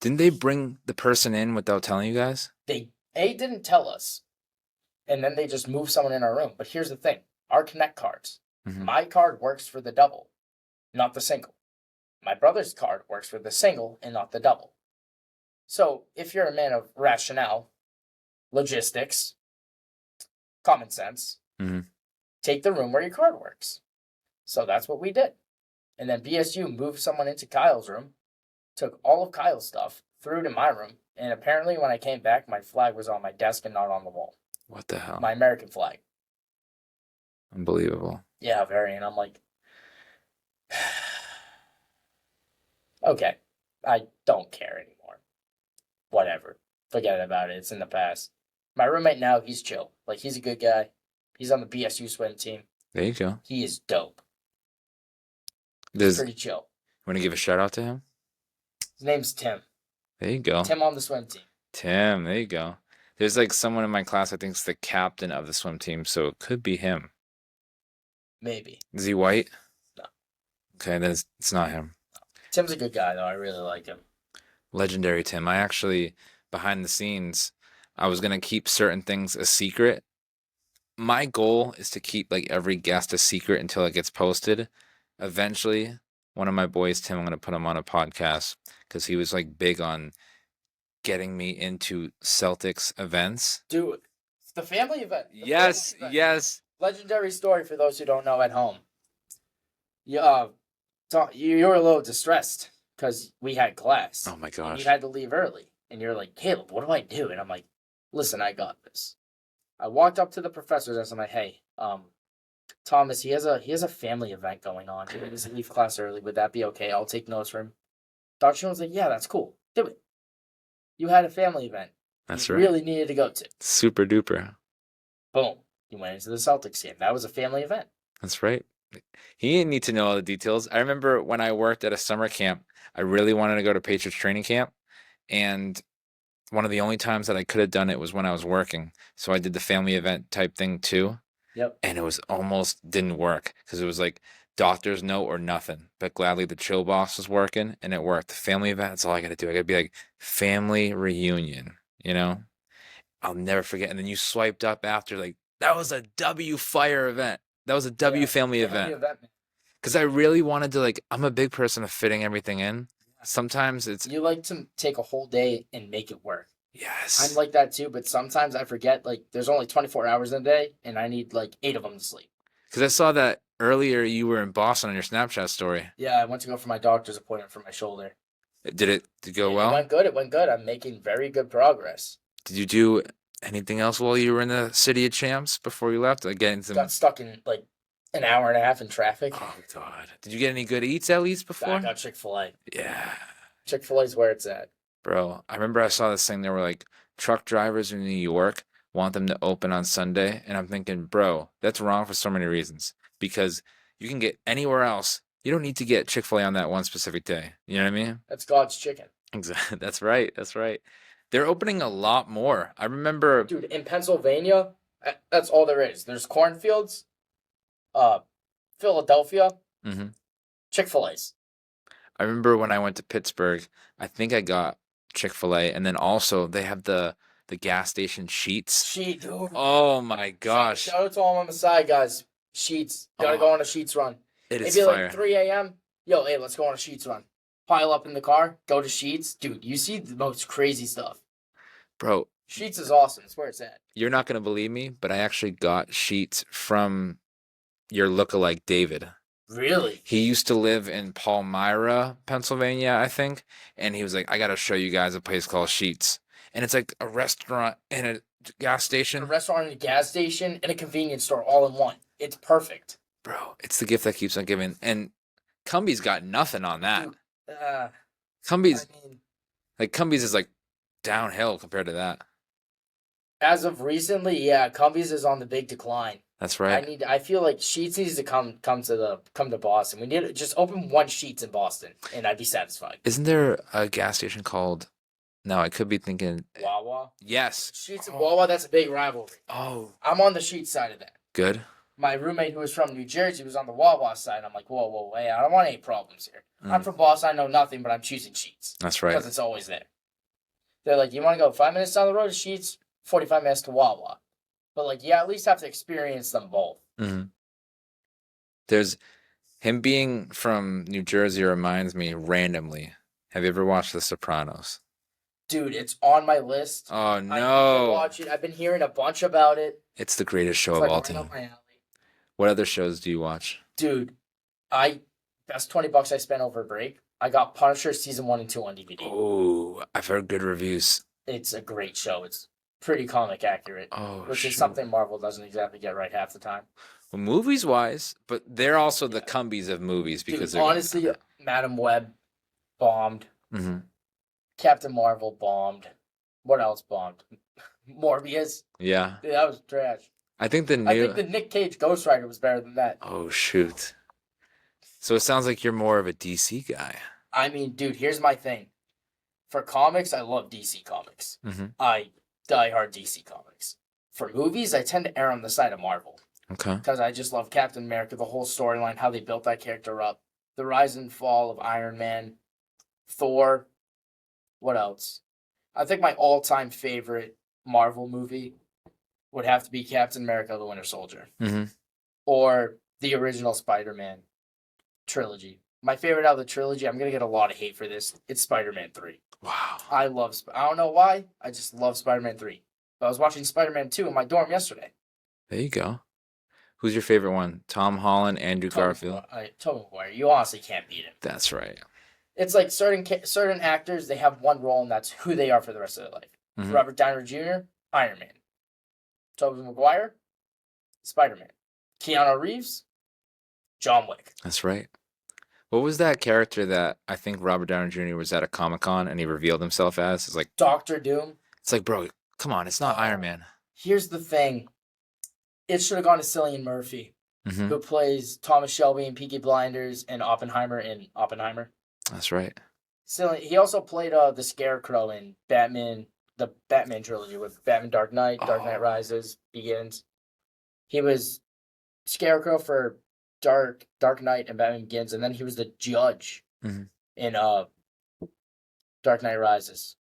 Didn't they bring the person in without telling you guys? They didn't tell us, and then they just moved someone in our room. But here's the thing, our Connect cards, Mm-hmm. my card works for the double, not the single. My brother's card works for the single and not the double. So if you're a man of rationale, logistics, common sense, Mm-hmm. take the room where your card works. So that's what we did. And then BSU moved someone into Kyle's room, took all of Kyle's stuff, threw it in my room, and apparently when I came back, my flag was on my desk and not on the wall. What the hell? My American flag. Unbelievable. Yeah, very. And I'm like, okay, I don't care anymore. Whatever. Forget about it. It's in the past. My roommate now, he's chill. Like, he's a good guy. He's on the BSU swim team. There you go. He is dope. He's Does pretty chill. want to give a shout out to him? His name's Tim. There you go. Tim on the swim team. Tim, there you go. There's like someone in my class I think's the captain of the swim team, so it could be him. Maybe. Is he white? No. Okay, then it's not him. Tim's a good guy, though. I really like him. Legendary Tim. I actually, behind the scenes, I was gonna keep certain things a secret. My goal is to keep like every guest a secret until it gets posted. Eventually, one of my boys, Tim, I'm gonna put him on a podcast because he was like big on getting me into Celtics events. Dude, the family event. The family Yes, event. yes. Legendary story for those who don't know at home. Yeah, you were a little distressed because we had class. Oh my And you gosh. had to leave early. And you're like, Caleb, what do I do? And I'm like, listen, I got this. I walked up to the professor's desk. I'm like, hey, Thomas, he has a family event going on. He needs to leave class early. Would that be okay? I'll take notes for him. Dr. Sean was like, yeah, that's cool. Do it. You had a family event. That's You right. really needed to go to. Super duper. Boom. You went into the Celtics game. That was a family event. That's right. He didn't need to know all the details. I remember when I worked at a summer camp, I really wanted to go to Patriots training camp. And one of the only times that I could have done it was when I was working. So I did the family event type thing too. Yep. And it was almost didn't work because it was like doctor's note or nothing. But gladly the chill box was working and it worked. The family event, that's all I got to do. I got to be like family reunion, you know? I'll never forget. And then you swiped up after like, that was a W fire event. That was a W Yeah, family event. Because I really wanted to like, I'm a big person of fitting everything in. Sometimes it's You like to take a whole day and make it work. I'm yes. like that too, but sometimes I forget, like, there's only 24 hours in a day, and I need, like, 8 of them to sleep. Because I saw that earlier you were in Boston on your Snapchat story. Yeah, I went to go for my doctor's appointment for my shoulder. Did it go It well? went good. It went good. I'm making very good progress. Did you do anything else while you were in the City of Champs before you left? Like getting some. Got stuck in, like, an hour and a half in traffic. Oh God! Did you get any good eats at least I before? got Chick-fil-A. Yeah, Chick-fil-A's where it's at. bro. I remember I saw this thing. They were like truck drivers in New York want them to open on Sunday, and I'm thinking, bro, that's wrong for so many reasons. Because you can get anywhere else. You don't need to get Chick-fil-A on that one specific day. You know what I mean? That's God's chicken. Exactly. That's right. That's right. They're opening a lot more. I remember. Dude, in Pennsylvania, that's all there is. There's cornfields, Philadelphia, hmm Chick-fil-A's. I remember when I went to Pittsburgh, I think I got Chick-fil-A, and then also they have the gas station sheets. Dude. Oh my gosh. Shout out to all on the side, guys. Sheets. Gotta go on a Sheets run. It It'd is be fire. like 3 a.m. Yo, hey, let's go on a Sheets run. Pile up in the car, go to Sheets. Dude, you see the most crazy stuff. Bro, Sheets is awesome. It's where it's at. you're not gonna believe me, but I actually got sheets from your lookalike David. Really? He used to live in Palmyra, Pennsylvania, I think, and he was like, I gotta show you guys a place called Sheets. And it's like a restaurant and a gas A station. restaurant and a gas station and a convenience store all in one. It's perfect. Bro, it's the gift that keeps on giving. And Cumby's got nothing on that. Dude, Cumby's I mean, like Cumby's is like downhill compared to that. as of recently, yeah, Cumbies is on the big decline. That's right. I feel like Sheets needs to come to Boston. We need to just open one Sheets in Boston, and I'd be satisfied. Isn't there a gas station called? No, I could be thinking. Wawa. Yes. Sheets and Wawa, that's a big rivalry. Oh, I'm on the Sheets side of that. good. My roommate who was from New Jersey was on the Wawa side. I'm like, whoa, hey, I don't want any problems here. I'm from Boston, I know nothing, but I'm choosing Sheets. That's right. Because it's always there. They're like, you want to go 5 minutes down the road to Sheets, 45 minutes to Wawa. But, like, yeah, at least have to experience them both. hmm There's him being from New Jersey reminds me randomly. Have you ever watched The Sopranos? Dude, it's on my list. Oh I need to no. watch it. I've been hearing a bunch about it. It's the greatest show It's of like all right up time. my alley. What other shows do you watch? Dude, best $20 I spent over a break. I got Punisher season 1 and 2 on DVD. Oh, I've heard good reviews. It's a great show. It's pretty comic accurate, Oh, which shoot. is something Marvel doesn't exactly get right half the time. Well, movies wise, but they're also the Yeah. Cumbies of movies because Dude, honestly, Madam Web bombed. hmm Captain Marvel bombed. What else bombed? Morbius. yeah. Dude, that was trash. I think the I new. think the Nick Cage Ghost Rider was better than that. Oh shoot. So it sounds like you're more of a DC guy. I mean, dude, here's my thing. For comics, I love DC comics. hmm I die hard DC comics. For movies, I tend to err on the side of Marvel. Okay. Because I just love Captain America, the whole storyline, how they built that character up, the rise and fall of Iron Man, Thor, What else? I think my all-time favorite Marvel movie would have to be Captain America: The Winter Soldier Mm-hmm. or the original Spider-Man trilogy. My favorite out of the trilogy, I'm gonna get a lot of hate for this. It's Spider-Man 3. Wow. I love. I don't know why. I just love Spider-Man 3. But I was watching Spider-Man 2 in my dorm yesterday. There you go. Who's your favorite one? Tom Holland, Andrew Garfield. Tobey Maguire. You honestly can't beat him. That's right. It's like certain actors, they have one role and that's who they are for the rest of their life. Mhm. Robert Downey Jr., Iron Man. Tobey Maguire, Spider-Man. Keanu Reeves, John Wick. That's right. What was that character that I think Robert Downey Jr. was at a Comic-Con and he revealed himself as? Doctor Doom. It's like, bro, come on, it's not Iron Man. Here's the thing. It should have gone to Cillian Murphy, Mm-hmm. who plays Thomas Shelby in Peaky Blinders and Oppenheimer in Oppenheimer. That's right. He also played the Scarecrow in Batman, the Batman trilogy with Batman Dark Knight, Dark Knight Rises, Begins. He was Scarecrow for Dark Knight and Batman Begins, and then he was the judge in Dark Knight Rises.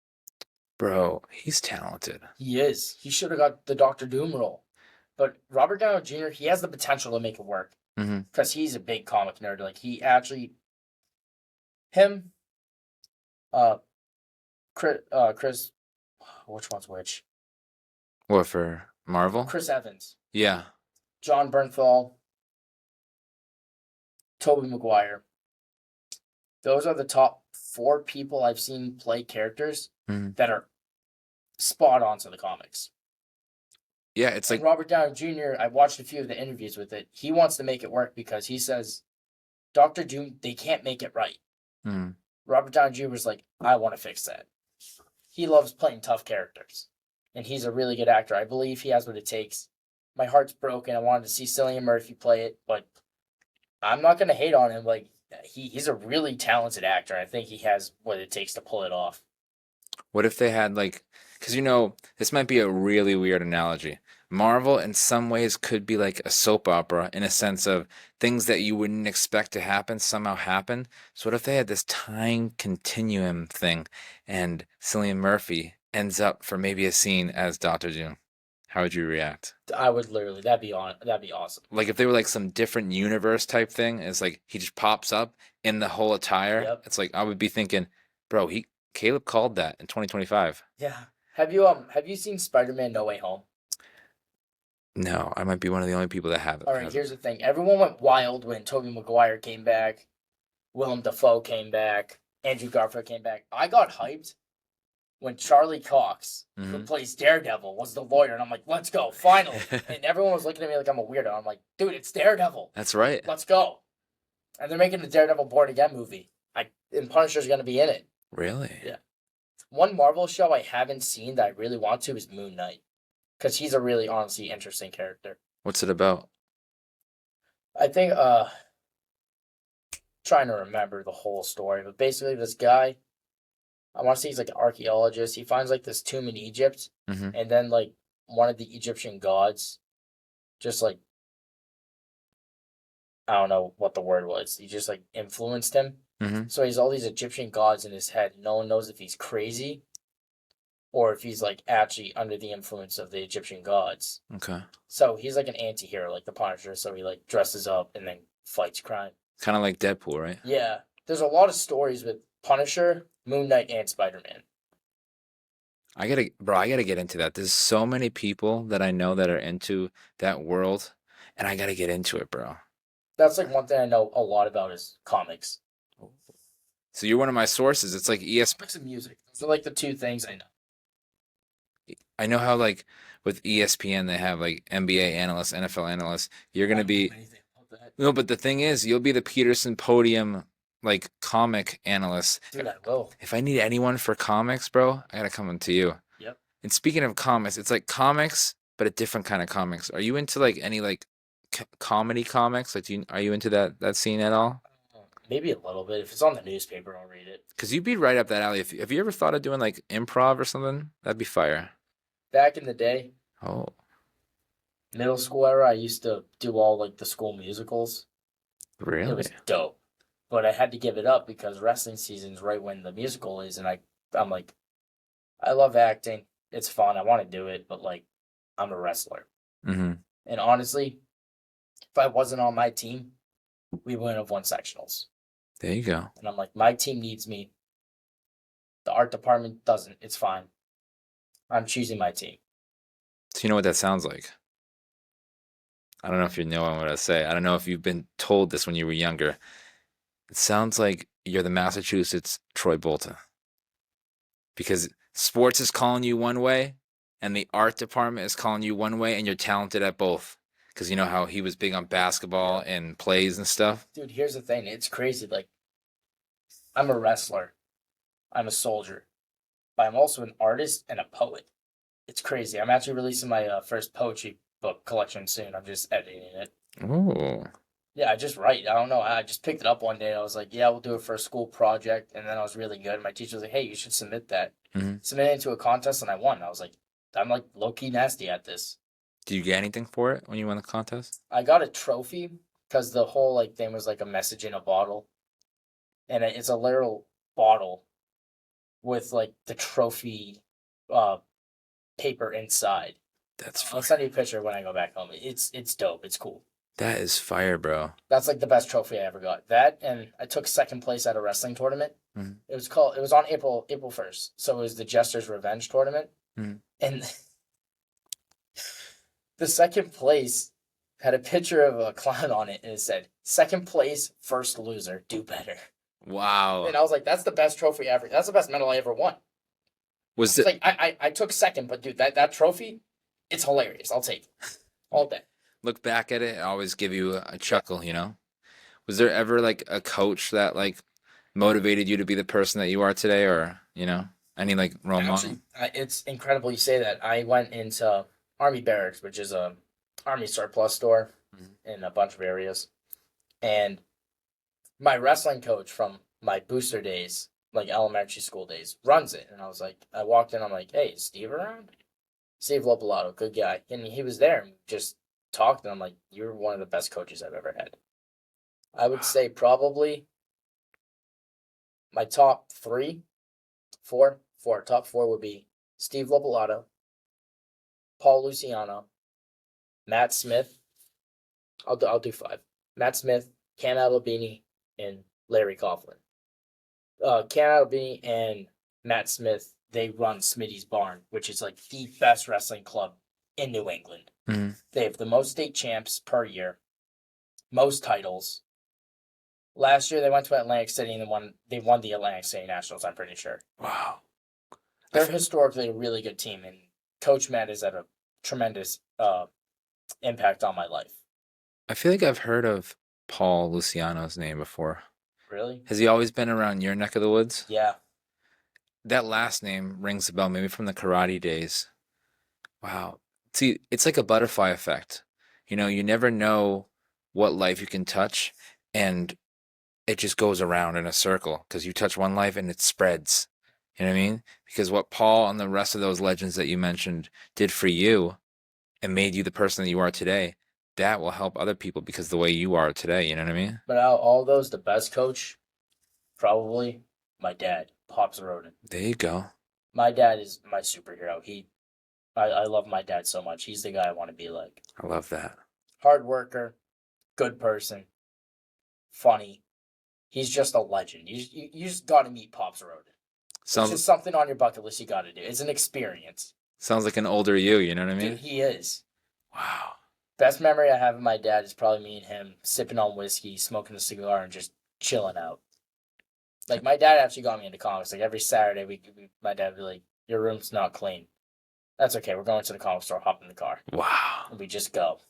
Bro, he's talented. He is. He should have got the Doctor Doom role. But Robert Downey Jr., he has the potential to make it work. Because he's a big comic nerd. Like, he actually... Him... Chris... Which one's which? What, for Marvel? Chris Evans. Yeah. John Bernthal. Tobey Maguire. Those are the top 4 people I've seen play characters that are spot on to the comics. Yeah, it's like... And Robert Downey Jr., I watched a few of the interviews with it. He wants to make it work because he says, Doctor Doom, they can't make it right. Robert Downey Jr. was like, I want to fix that. He loves playing tough characters. And he's a really good actor. I believe he has what it takes. My heart's broken. I wanted to see Cillian Murphy play it, but I'm not going to hate on him. Like, he's a really talented actor. I think he has what it takes to pull it off. What if they had, like... Because, you know, this might be a really weird analogy. Marvel, in some ways, could be like a soap opera in a sense of things that you wouldn't expect to happen somehow happen. So what if they had this time continuum thing and Cillian Murphy ends up for maybe a scene as Dr. Doom? How would you react? I would literally, that'd be awesome. Like if they were like some different universe type thing, it's like he just pops up in the whole attire. Yep. It's like I would be thinking, bro, Caleb called that in 2025. Yeah. Have you seen Spider-Man No Way Home? No, I might be one of the only people that have it. All right, here's the thing. Everyone went wild when Tobey Maguire came back, Willem Dafoe came back, Andrew Garfield came back. I got hyped when Charlie Cox, who plays Daredevil, was the lawyer, and I'm like, let's go, finally. And everyone was looking at me like I'm a weirdo. I'm like, dude, it's Daredevil. That's right. Let's go. And they're making the Daredevil Born Again movie. And Punisher's going to be in it. Really? Yeah. One Marvel show I haven't seen that I really want to is Moon Knight. Because he's a really, honestly, interesting character. What's it about? I think, trying to remember the whole story, but basically this guy, I want to say he's like an archaeologist. He finds like this tomb in Egypt, and then like one of the Egyptian gods just like, I don't know what the word was. He just like influenced him. So he's all these Egyptian gods in his head. No one knows if he's crazy or if he's like actually under the influence of the Egyptian gods. Okay. So he's like an anti-hero, like the Punisher. So he like dresses up and then fights crime. Kind of like Deadpool, right? Yeah. There's a lot of stories with Punisher, Moon Knight, and Spider-Man. I gotta get into that. There's so many people that I know that are into that world, and I gotta get into it, bro. That's like one thing I know a lot about is comics. So you're one of my sources. It's like ESPN. Comics and music. Those are like the 2 things I know. I know how like with ESPN they have like NBA analysts, NFL analysts. You're gonna be no, but the thing is, you'll be the Peterson Podium like comic analyst. Dude, I will. If I need anyone for comics, bro, I gotta come to you. Yep. And speaking of comics, it's like comics, but a different kind of comics. Are you into like any like comedy comics? Like, are you into that scene at all? Maybe a little bit. If it's on the newspaper, I'll read it. Because you'd be right up that alley. Have you ever thought of doing like improv or something? That'd be fire. Back in the day, Oh, middle school era, I used to do all like the school musicals. It really? was dope. But I had to give it up because wrestling season's right when the musical is, and I I'm like, I love acting. It's fun. I want to do it, but like, I'm a wrestler. Mm-hmm. And honestly, if I wasn't on my team, we wouldn't have won sectionals. There you go. And I'm like, my team needs me. The art department doesn't. It's fine. I'm choosing my team. So you know what that sounds like? I don't know if you know what I say. I don't know if you've been told this when you were younger. It sounds like you're the Massachusetts Troy Bolton because sports is calling you one way and the art department is calling you one way and you're talented at both. Because you know how he was big on basketball Yeah. and plays and stuff. Dude, here's the thing. It's crazy. Like, I'm a wrestler. I'm a soldier. But I'm also an artist and a poet. It's crazy. I'm actually releasing my first poetry book collection soon. I'm just editing it. Oh, Yeah, I just write. I don't know. I just picked it up one day. And I was like, yeah, we'll do it for a school project. And then I was really good. My teacher was like, hey, you should submit that. mm-hmm. Submit it into a contest, and I won. I was like, I'm like low key nasty at this. Did you get anything for it when you won the contest? I got a trophy because the whole like thing was like a message in a bottle, and it's a literal bottle with like the trophy uh paper inside. That's I'll fire. send you a picture when I go back home. It's dope. It's cool. That is fire, bro. That's like the best trophy I ever got. That, and I took second place at a wrestling tournament. Mm-hmm. It was on April 1st. So it was the Jester's Revenge tournament. Mm-hmm. And the second place had a picture of a clown on it, and it said, second place, first loser, do better. Wow. And I was like, that's the best trophy ever. That's the best medal I ever won. Was It's it like, I took second, but dude, that trophy, it's hilarious. I'll take it all day. look back at it, I always give you a chuckle, you know? Was there ever like a coach that like motivated you to be the person that you are today or, you know, any like role model? Actually, it's incredible you say that. I went into Army Barracks, which is a Army surplus store in a bunch of areas. And my wrestling coach from my booster days, like elementary school days, runs it. And I was like, I walked in, I'm like, hey, is Steve around? Steve Lopalato, good guy. And he was there and just talked. And I'm like, you're one of the best coaches I've ever had. I would say probably my top top four would be Steve Lopalato, Paul Luciano, Matt Smith. I'll do five. Matt Smith, Cam Alabini, and Larry Coughlin. Cam Alabini and Matt Smith, they run Smitty's Barn, which is like the best wrestling club in New England. Mm-hmm. They have the most state champs per year, most titles. Last year they went to Atlantic City and they won the Atlantic City Nationals, I'm pretty sure. Wow. They're historically a really good team, and Coach Matt has had a tremendous impact on my life. I feel like I've heard of Paul Luciano's name before. Really? Has he always been around your neck of the woods? Yeah. That last name rings a bell, maybe from the karate days. Wow. See, it's like a butterfly effect. You know, you never know what life you can touch, and it just goes around in a circle because you touch one life and it spreads. You know what I mean? Because what Paul and the rest of those legends that you mentioned did for you and made you the person that you are today, that will help other people because the way you are today, you know what I mean? But out of all those, the best coach, probably my dad, Pops Rhoton. There you go. My dad is my superhero. I love my dad so much. He's the guy I want to be like. I love that. Hard worker, good person, funny. He's just a legend. You just got to meet Pops Rhoton. It's just something on your bucket list you got to do. It's an experience. Sounds like an older you, you know what I mean? Dude, he is. Wow. Best memory I have of my dad is probably me and him sipping on whiskey, smoking a cigar, and just chilling out. Like, my dad actually got me into comics. Like, every Saturday, my dad would be like, your room's not clean. That's okay. We're going to the comic store. Hop in the car. Wow. And we just go.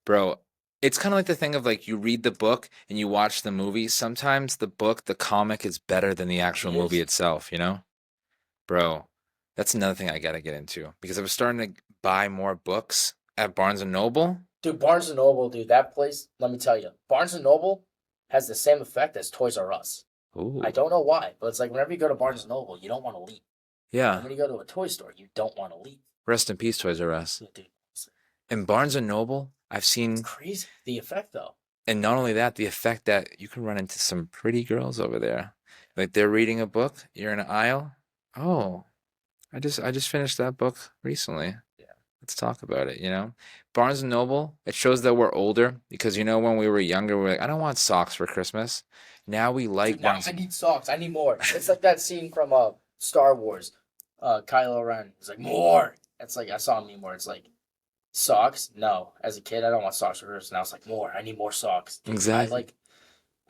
Bro, it's kind of like the thing of like you read the book and you watch the movie. Sometimes the comic is better than the actual movie itself, you know? Bro, that's another thing I got to get into because I was starting to buy more books at Barnes & Noble. Dude, Barnes & Noble, dude, that place, let me tell you, Barnes & Noble has the same effect as Toys R Us. Ooh. I don't know why, but it's like whenever you go to Barnes & Noble, you don't want to leave. Yeah. And when you go to a toy store, you don't want to leave. Rest in peace, Toys R Us. Yeah, dude. In Barnes & Noble, I've seen... It's crazy. The effect, though. And not only that, the effect that you can run into some pretty girls over there. Like they're reading a book, you're in an aisle. Oh, I just finished that book recently. Yeah. Let's talk about it, you know? Barnes and Noble, it shows that we're older because when we were younger, we are like, I don't want socks for Christmas. Now we like Dude, now Barnes. I need socks. I need more. It's like that scene from Star Wars. Kylo Ren. He's like, more. It's like I saw a meme where it's like socks? No. As a kid, I don't want socks for Christmas. Now it's like more. I need more socks. Dude, Exactly.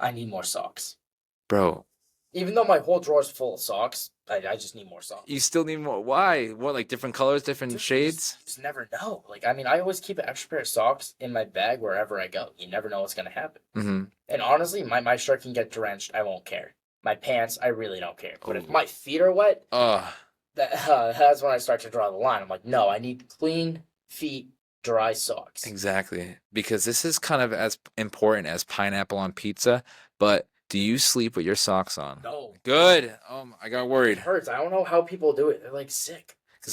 I need more socks. Bro, Even though my whole drawer's full of socks, I just need more you socks. still need more. Why? What, like different colors, different Dude, shades? you just never know. Like, I mean, I always keep an extra pair of socks in my bag wherever I go. You never know what's gonna happen. Mm-hmm. And honestly, my shirt can get drenched. I won't care. My pants, I really don't care. But if Oh. my feet are wet, Ugh. that's when I start to draw the line. I'm like, no, I need clean feet, dry socks. Exactly. Because this is kind of as important as pineapple on pizza, but do you sleep with your socks on? No, Good. I got it worried. hurts. I don't know how people do it. They're like sick. Because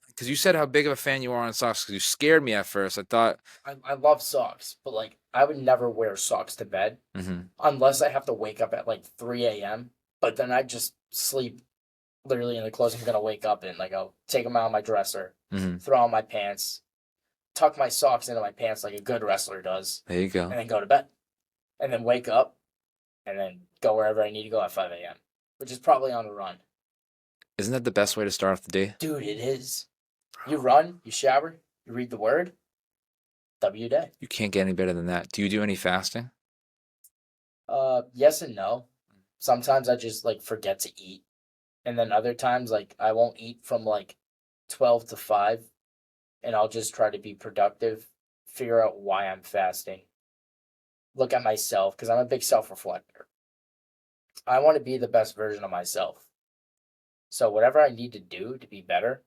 because you said how big of a fan you are on socks, because you scared me at first. I thought, I love socks, but like I would never wear socks to bed mm-hmm, unless I have to wake up at like 3 a.m. But then I just sleep literally in the clothes I'm gonna wake up in. Like I'll take them out of my dresser, mm-hmm. throw on my pants, tuck my socks into my pants like a good wrestler does, There you and go. then go to bed. And then wake up and then go wherever I need to go at 5 a.m., which is probably on the run. Isn't that the best way to start off the day? Dude, it is. You run, you shower, you read the word, W day. You can't get any better than that. Do you do any fasting? Yes and no. Sometimes I just like forget to eat. And then other times like I won't eat from like 12 to 5 and I'll just try to be productive, figure out why I'm fasting. Look at myself because I'm a big self-reflector. I want to be the best version of myself. So whatever I need to do to be better,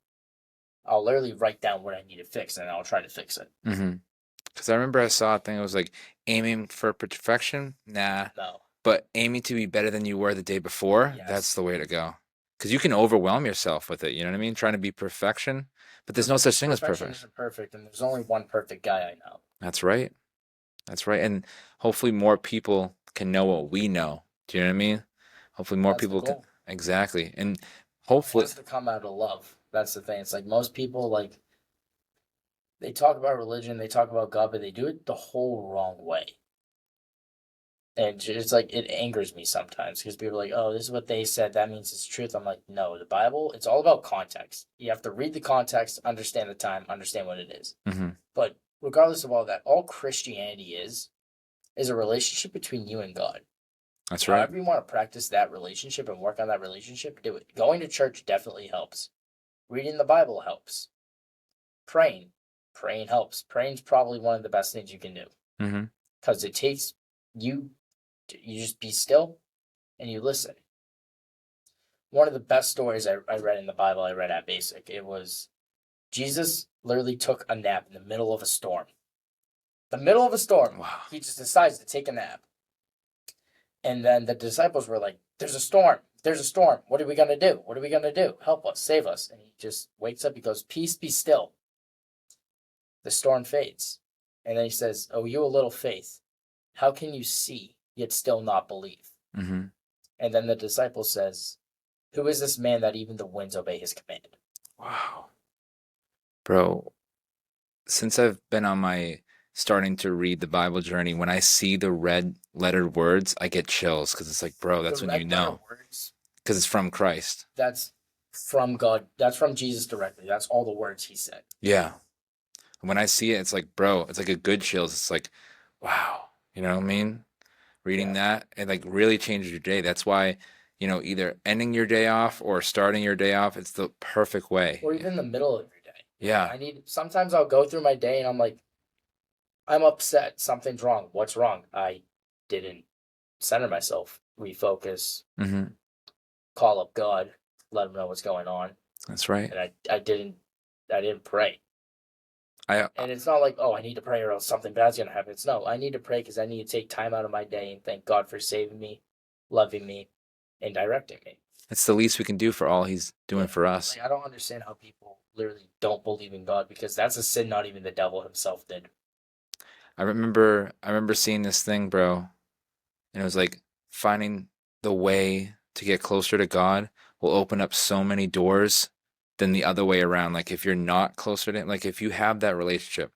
I'll literally write down what I need to fix and I'll try to fix it. Mm-hmm. Because I remember I saw a thing. It was like aiming for perfection. Nah, No. but aiming to be better than you were the day before. That's Yes. the way to go. Because you can overwhelm yourself with it. You know what I mean? Trying to be perfection, but there's no such thing as Perfection perfect. isn't perfect, and there's only one perfect guy I know. That's right. That's right. And hopefully more people can know what we know. Do you know what I mean? Hopefully more That's the people can. goal. Exactly. And It hopefully, has to come out of love. That's the thing. It's like most people like they talk about religion, they talk about God, but they do it the whole wrong way. And it's like it angers me sometimes because people are like, "Oh, this is what they said. That means it's truth." I'm like, "No, the Bible. It's all about context. You have to read the context, understand the time, understand what it is." hmm, But regardless of all that, all Christianity is a relationship between you and God. that's right. However you want to practice that relationship and work on that relationship, do it. Going to church definitely helps. Reading the Bible helps. Praying, praying helps. Praying's probably one of the best things you can do Hmm. because it takes you. You just be still and you listen. One of the best stories I read in the Bible, I read at Basic. It was Jesus literally took a nap in the middle of a storm. The middle of a storm, Wow. he just decides to take a nap. And then the disciples were like, "There's a storm. There's a storm. What are we going to do? What are we going to do? Help us. Save us." And he just wakes up. He goes, "Peace, be still." The storm fades. And then he says, "Oh, you a little faith. How can you see, yet still not believe?" Hmm. And then the disciple says, "Who is this man that even the winds obey his command?" Wow. Bro, since I've been on my starting to read the Bible journey, when I see the red lettered words, I get chills because it's like, bro, The that's when you red letter know words, because it's from Christ. that's from God. That's from Jesus directly. That's all the words he said. Yeah. When I see it, it's like, bro, it's like a good chills. It's like, wow. You know what I mean? Reading Yeah. that, it like really changes your day. That's why, either ending your day off or starting your day off, it's the perfect way. Or even the middle of your day. Yeah. Sometimes I'll go through my day and I'm like, I'm upset. Something's wrong. What's wrong? I didn't center myself, refocus, Hmm. call up God, let him know what's going on. That's right. And I didn't pray. I And it's not like, oh, I need to pray or else something bad's going to happen. It's no, I need to pray because I need to take time out of my day and thank God for saving me, loving me, and directing me. It's the least we can do for all he's doing Yeah. for us. Like, I don't understand how people literally don't believe in God because that's a sin not even the devil himself did. I remember seeing this thing, bro, and it was like finding the way to get closer to God will open up so many doors than the other way around. Like if you're not closer to, like if you have that relationship,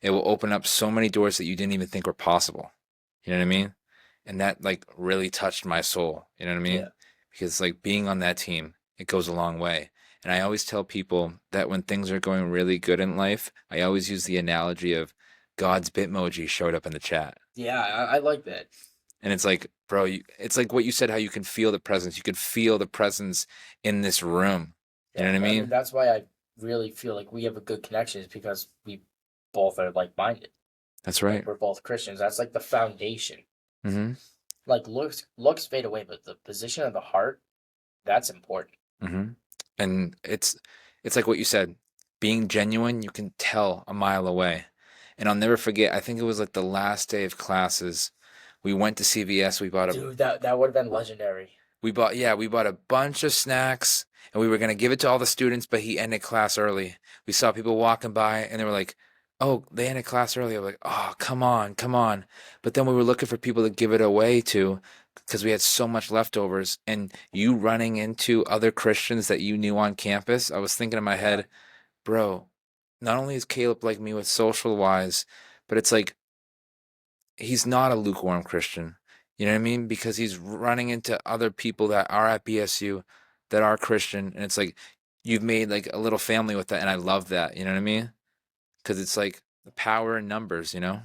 it will open up so many doors that you didn't even think were possible. You know what I mean? And that like really touched my soul. You know what I Yeah. mean? Because like being on that team, it goes a long way. And I always tell people that when things are going really good in life, I always use the analogy of God's Bitmoji showed up in the chat. Yeah, I like that. And it's like, bro, it's like what you said, how you can feel the presence. You could feel the presence in this room. You know Yeah, what I I mean mean? that's why I really feel like we have a good connection is because we both are like minded. That's Like right. we're both Christians. That's like the foundation. Mm-hmm. Like looks fade away, but the position of the heart, that's important. Mm-hmm. And it's like what you said, being genuine, you can tell a mile away. And I'll never forget, I think it was like the last day of classes. We went to CVS, Dude, that would have been legendary. we bought a bunch of snacks and we were gonna give it to all the students, but he ended class early. We saw people walking by and they were like, "Oh, they ended class early." I'm like, "Oh, come on, come on." But then we were looking for people to give it away to because we had so much leftovers. And you running into other Christians that you knew on campus, I was thinking in my Yeah. head, bro, not only is Caleb like me with social wise, but it's like he's not a lukewarm Christian. You know what I mean? Because he's running into other people that are at BSU that are Christian, and it's like you've made like a little family with that, and I love that. You know what I mean? Because it's like the power in numbers. You know?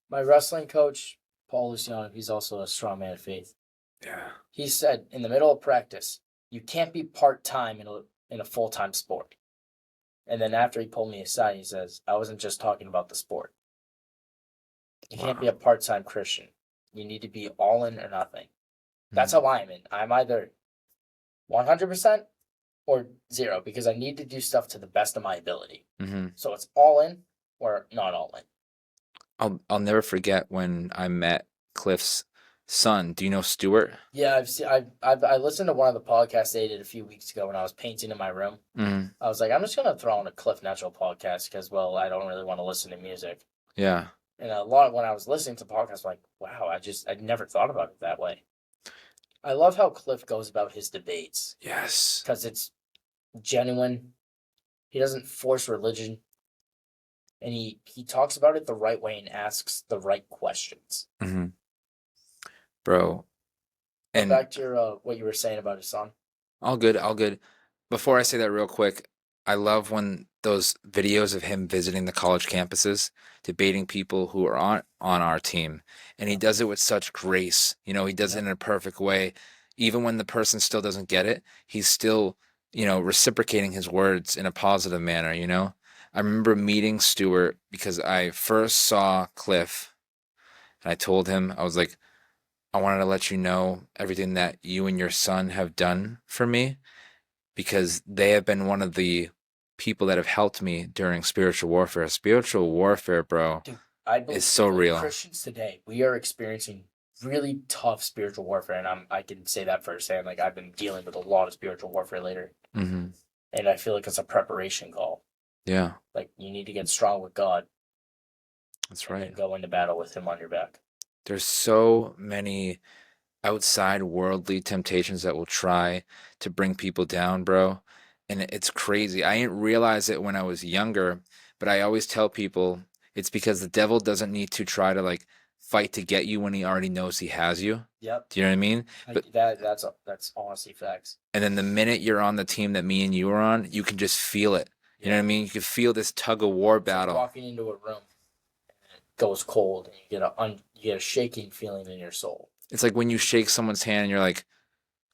My wrestling coach, Paul Luciano, he's also a strong man of faith. Yeah. He said in the middle of practice, you can't be part time in a full time sport. And then after he pulled me aside, he says, I wasn't just talking about the sport. You can't be Wow. a part time Christian. You need to be all in or nothing. That's Mhm. how I'm in. I'm either 100% or zero because I need to do stuff to the best of my ability. Mhm. So it's all in or not all in. I'll never forget when I met Cliff's son. Do you know Stuart? Yeah, I've seen. I listened to one of the podcasts they did a few weeks ago when I was painting in my room. Mhm. I was like, I'm just gonna throw on a Cliff Natural podcast because, well, I don't really want to listen to music. Yeah. And a lot when I was listening to podcasts, I'm like, wow, I'd never thought about it that way. I love how Cliff goes about his debates Yes. because it's genuine. He doesn't force religion, and he talks about it the right way and asks the right questions. Mhm. Bro. But And back to your what you were saying about his son. all good, all good. Before I say that real quick, I love when those videos of him visiting the college campuses, debating people who are on our team, and he Yeah, does it with such grace. You know, he does it yeah, in a perfect way. Even when the person still doesn't get it, he's still, you know, reciprocating his words in a positive manner, you know? I remember meeting Stuart because I first saw Cliff and I told him, I was like, I wanted to let you know everything that you and your son have done for me because they have been one of the people that have helped me during spiritual warfare. Spiritual warfare, bro, dude. I is believe so like real. Christians today, we are experiencing really tough spiritual warfare, and I can say that firsthand. Like I've been dealing with a lot of spiritual warfare later, Hmm. and I feel like it's a preparation call. Yeah, Like you need to get strong with God that's and right. then go into battle with Him on your back. There's so many outside worldly temptations that will try to bring people down, bro. And it's crazy. I didn't realize it when I was younger, but I always tell people it's because the devil doesn't need to try to like fight to get you when he already knows he has you. Yep, Do you know what I mean? But that's honestly facts. and then the minute you're on the team that me and you are on, you can just feel it. You know what Yeah, I mean? You can feel this tug of war it's like battle. walking into a room and it goes cold, and you get a shaking feeling in your soul. It's like when you shake someone's hand and you're like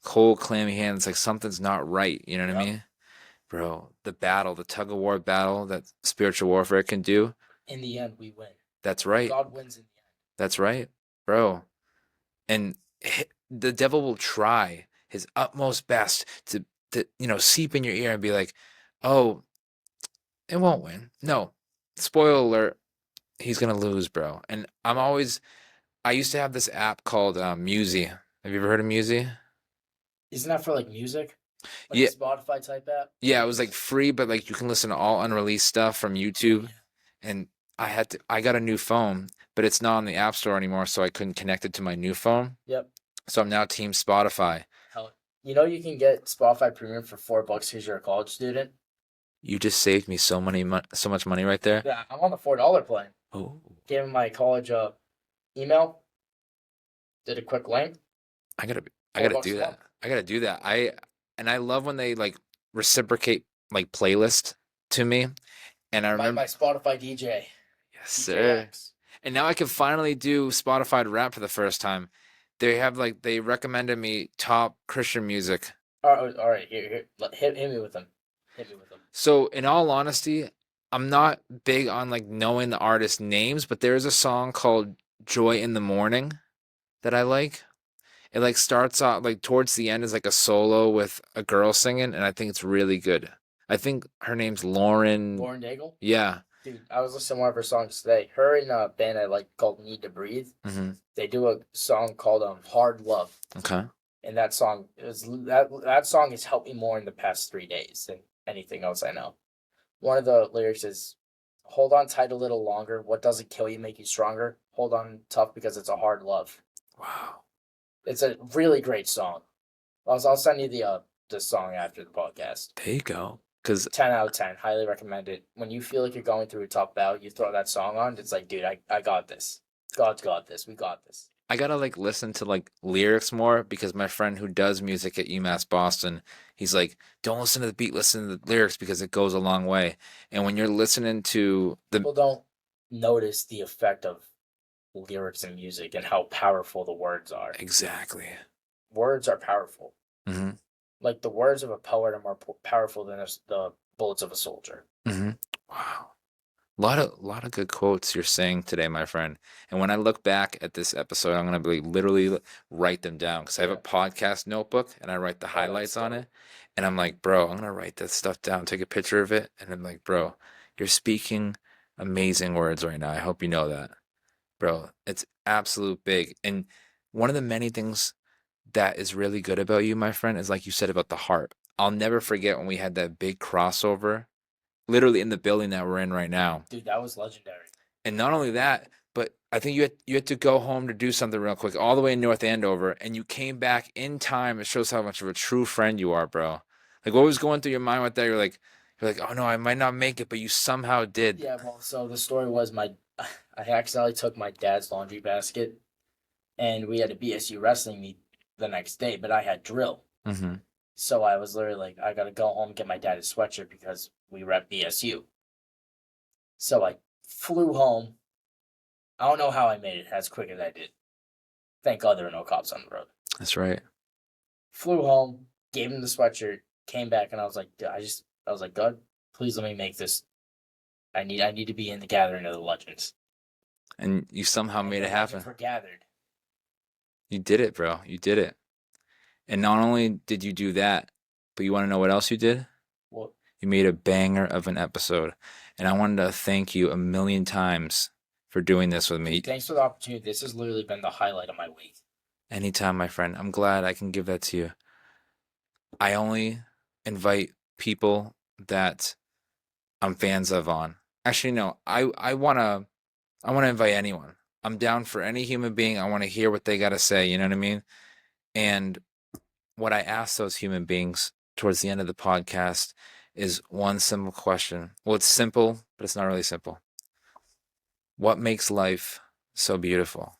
cold, clammy hand. It's like something's not right. You know what I Yep. mean? Bro, the battle, the tug of war battle that spiritual warfare can do. In the end, we win. That's right. God wins in the end. That's right, bro. And the devil will try his utmost best to seep in your ear and be like, "Oh, it won't win." No, spoiler alert, he's gonna lose, bro. And I used to have this app called Musi. Have you ever heard of Musi? Isn't that for like music, like a Yeah, Spotify type app? yeah, it was like free, but like you can listen to all unreleased stuff from Oh YouTube. yeah. And I got a new phone, but it's not on the App Store anymore, so I couldn't connect it to my new phone. Yep. So I'm now Team Spotify. Hell, You know you can get Spotify Premium for $4 because you're a college student. You just saved me so much money right there. Yeah, I'm on the $4 plan. Oh, Gave him my college email. Did a quick link. I gotta, I four gotta bucks do a month. that. I gotta do that. I love when they like reciprocate like playlist to me. And I My remember, Spotify DJ, yes, DJ sir. X. And now I can finally do Spotify rap for the first time. They recommended me top Christian music. All right, here. Hit me with them. Hit me with them. So in all honesty, I'm not big on like knowing the artist names, but there is a song called Joy in the Morning that I like. It like starts off like towards the end is like a solo with a girl singing, and I think it's really good. I think her name's Lauren. Lauren Daigle. Yeah. Dude, I was listening to one of her songs today. Her and a band I like called Need to Breathe. Mm-hmm. They do a song called Hard Love. Okay. And that song that song has helped me more in the past 3 days than anything else I know. One of the lyrics is hold on tight a little longer. What doesn't kill you make you stronger. Hold on tough because it's a hard love. Wow. It's a really great song. I'll send you the song after the podcast. There you go. Because 10 out of 10. Highly recommend it. When you feel like you're going through a tough bout, you throw that song on. It's like, dude, I got this. God's got this. We got this. I gotta like listen to like lyrics more because my friend who does music at UMass Boston, he's like, don't listen to the beat, listen to the lyrics because it goes a long way. And when you're listening to the People don't notice the effect of lyrics and music and how powerful the words are. exactly. Words are powerful. Mm-hmm. Like the words of a poet are more powerful than the bullets of a soldier. Mm-hmm. Wow. Lot of good quotes you're saying today, my friend. And when I look back at this episode, I'm gonna be literally write them down because I have a podcast notebook and I write the highlights on it. And I'm like, bro, I'm gonna write this stuff down, take a picture of it, and I'm like, bro, you're speaking amazing words right now. I hope you know that, bro. It's absolute big. And one of the many things that is really good about you, my friend, is like you said about the harp. I'll never forget when we had that big crossover literally in the building that we're in right now. Dude, that was legendary. And not only that, but I think you had to go home to do something real quick, all the way in North Andover, and you came back in time. It shows how much of a true friend you are, bro. Like what was going through your mind with that? You're like, oh no, I might not make it, but you somehow did. Yeah, well, so the story was I accidentally took my dad's laundry basket, and we had a BSU wrestling meet the next day, but I had drill. Mm-hmm. So I was literally like, I gotta go home and get my dad a sweatshirt because we were at BSU. So I flew home. I don't know how I made it as quick as I did. Thank God there were no cops on the road. That's right. Flew home, gave him the sweatshirt, came back, and I was like, I was like, God, please let me make this. I need to be in the gathering of the legends. And you somehow And made the it happen. legends were gathered. You did it, bro. You did it. And not only did you do that, but you want to know what else you did? Well, You made a banger of an episode. And I wanted to thank you a million times for doing this with me. thanks for the opportunity. This has literally been the highlight of my week. Anytime, my friend. I'm glad I can give that to you. I only invite people that I'm fans of on. Actually, no. I wanna invite anyone. I'm down for any human being. I want to hear what they got to say, you know what I mean? And what I ask those human beings towards the end of the podcast is one simple question. Well, it's simple, but it's not really simple. What makes life so beautiful?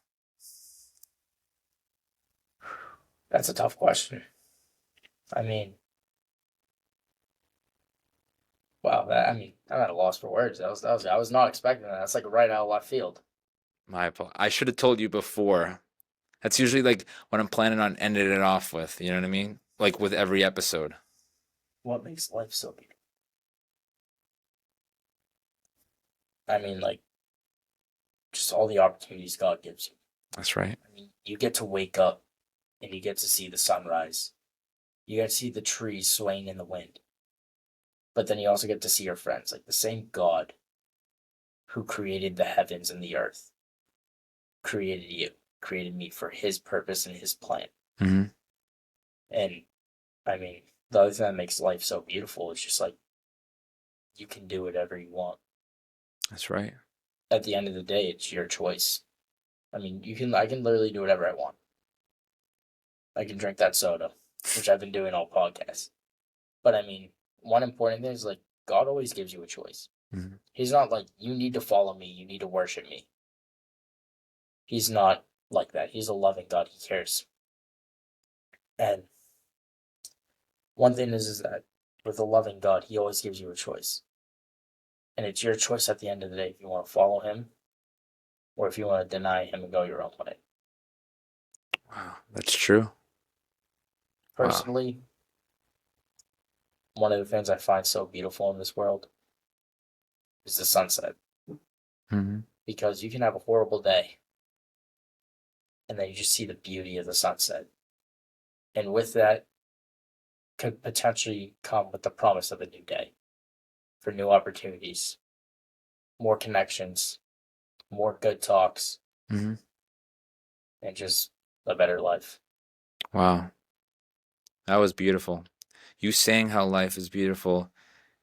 That's a tough question. I mean, wow. I'm at a loss for words. I was not expecting that. That's like right out of left field. I should have told you before. That's usually like what I'm planning on ending it off with. You know what I mean? Like with every episode. What makes life so beautiful? I mean, like, just all the opportunities God gives you. That's right. I mean, you get to wake up and you get to see the sunrise. You get to see the trees swaying in the wind. But then you also get to see your friends, like the same God who created the heavens and the earth, created you, created me for his purpose and his plan. Mm-hmm. And I mean, the other thing that makes life so beautiful is just like you can do whatever you want. That's right. At the end of the day, it's your choice. I mean, I can literally do whatever I want. I can drink that soda. which I've been doing all podcasts. But I mean, one important thing is like God always gives you a choice. Mhm. He's not like you need to follow me, you need to worship me. He's not like that. He's a loving God. He cares. And one thing is that with a loving God, he always gives you a choice. And it's your choice at the end of the day if you want to follow him or if you want to deny him and go your own way. Wow, that's true. Wow. Personally, one of the things I find so beautiful in this world is the sunset. Mhm. Because you can have a horrible day and then you just see the beauty of the sunset. And with that could potentially come with the promise of a new day for new opportunities, more connections, more good talks, Mhm. and just a better life. Wow, that was beautiful. You saying how life is beautiful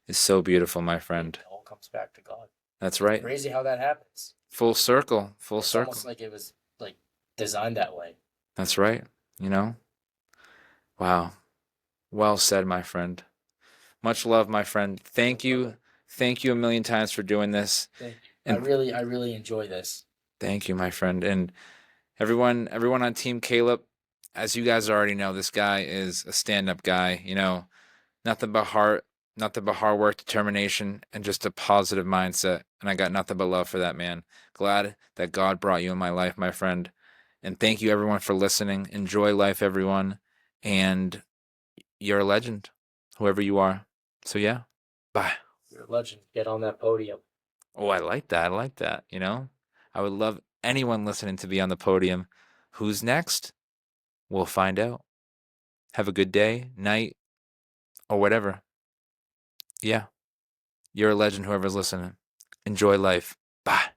is so beautiful, my friend. It all comes back to God. That's It's right. crazy how that happens. Full circle, full It's circle. almost like it was like designed that way. That's right. You know? Wow. Well said, my friend. Much love, my friend. Thank you. Thank you a million times for doing this. Thank you. And I really enjoy this. thank you, my friend. And everyone on Team Caleb, as you guys already know, this guy is a stand-up guy, nothing but heart, nothing but hard work, determination, and just a positive mindset. And I got nothing but love for that man. Glad that God brought you in my life, my friend. And thank you everyone for listening. Enjoy life, everyone. And you're a legend, whoever you are. So yeah. Bye. You're a legend. Get on that podium. Oh, I like that. I like that. I would love anyone listening to be on the podium. Who's next? We'll find out. Have a good day, night, or whatever. Yeah. You're a legend, whoever's listening. Enjoy life. Bye.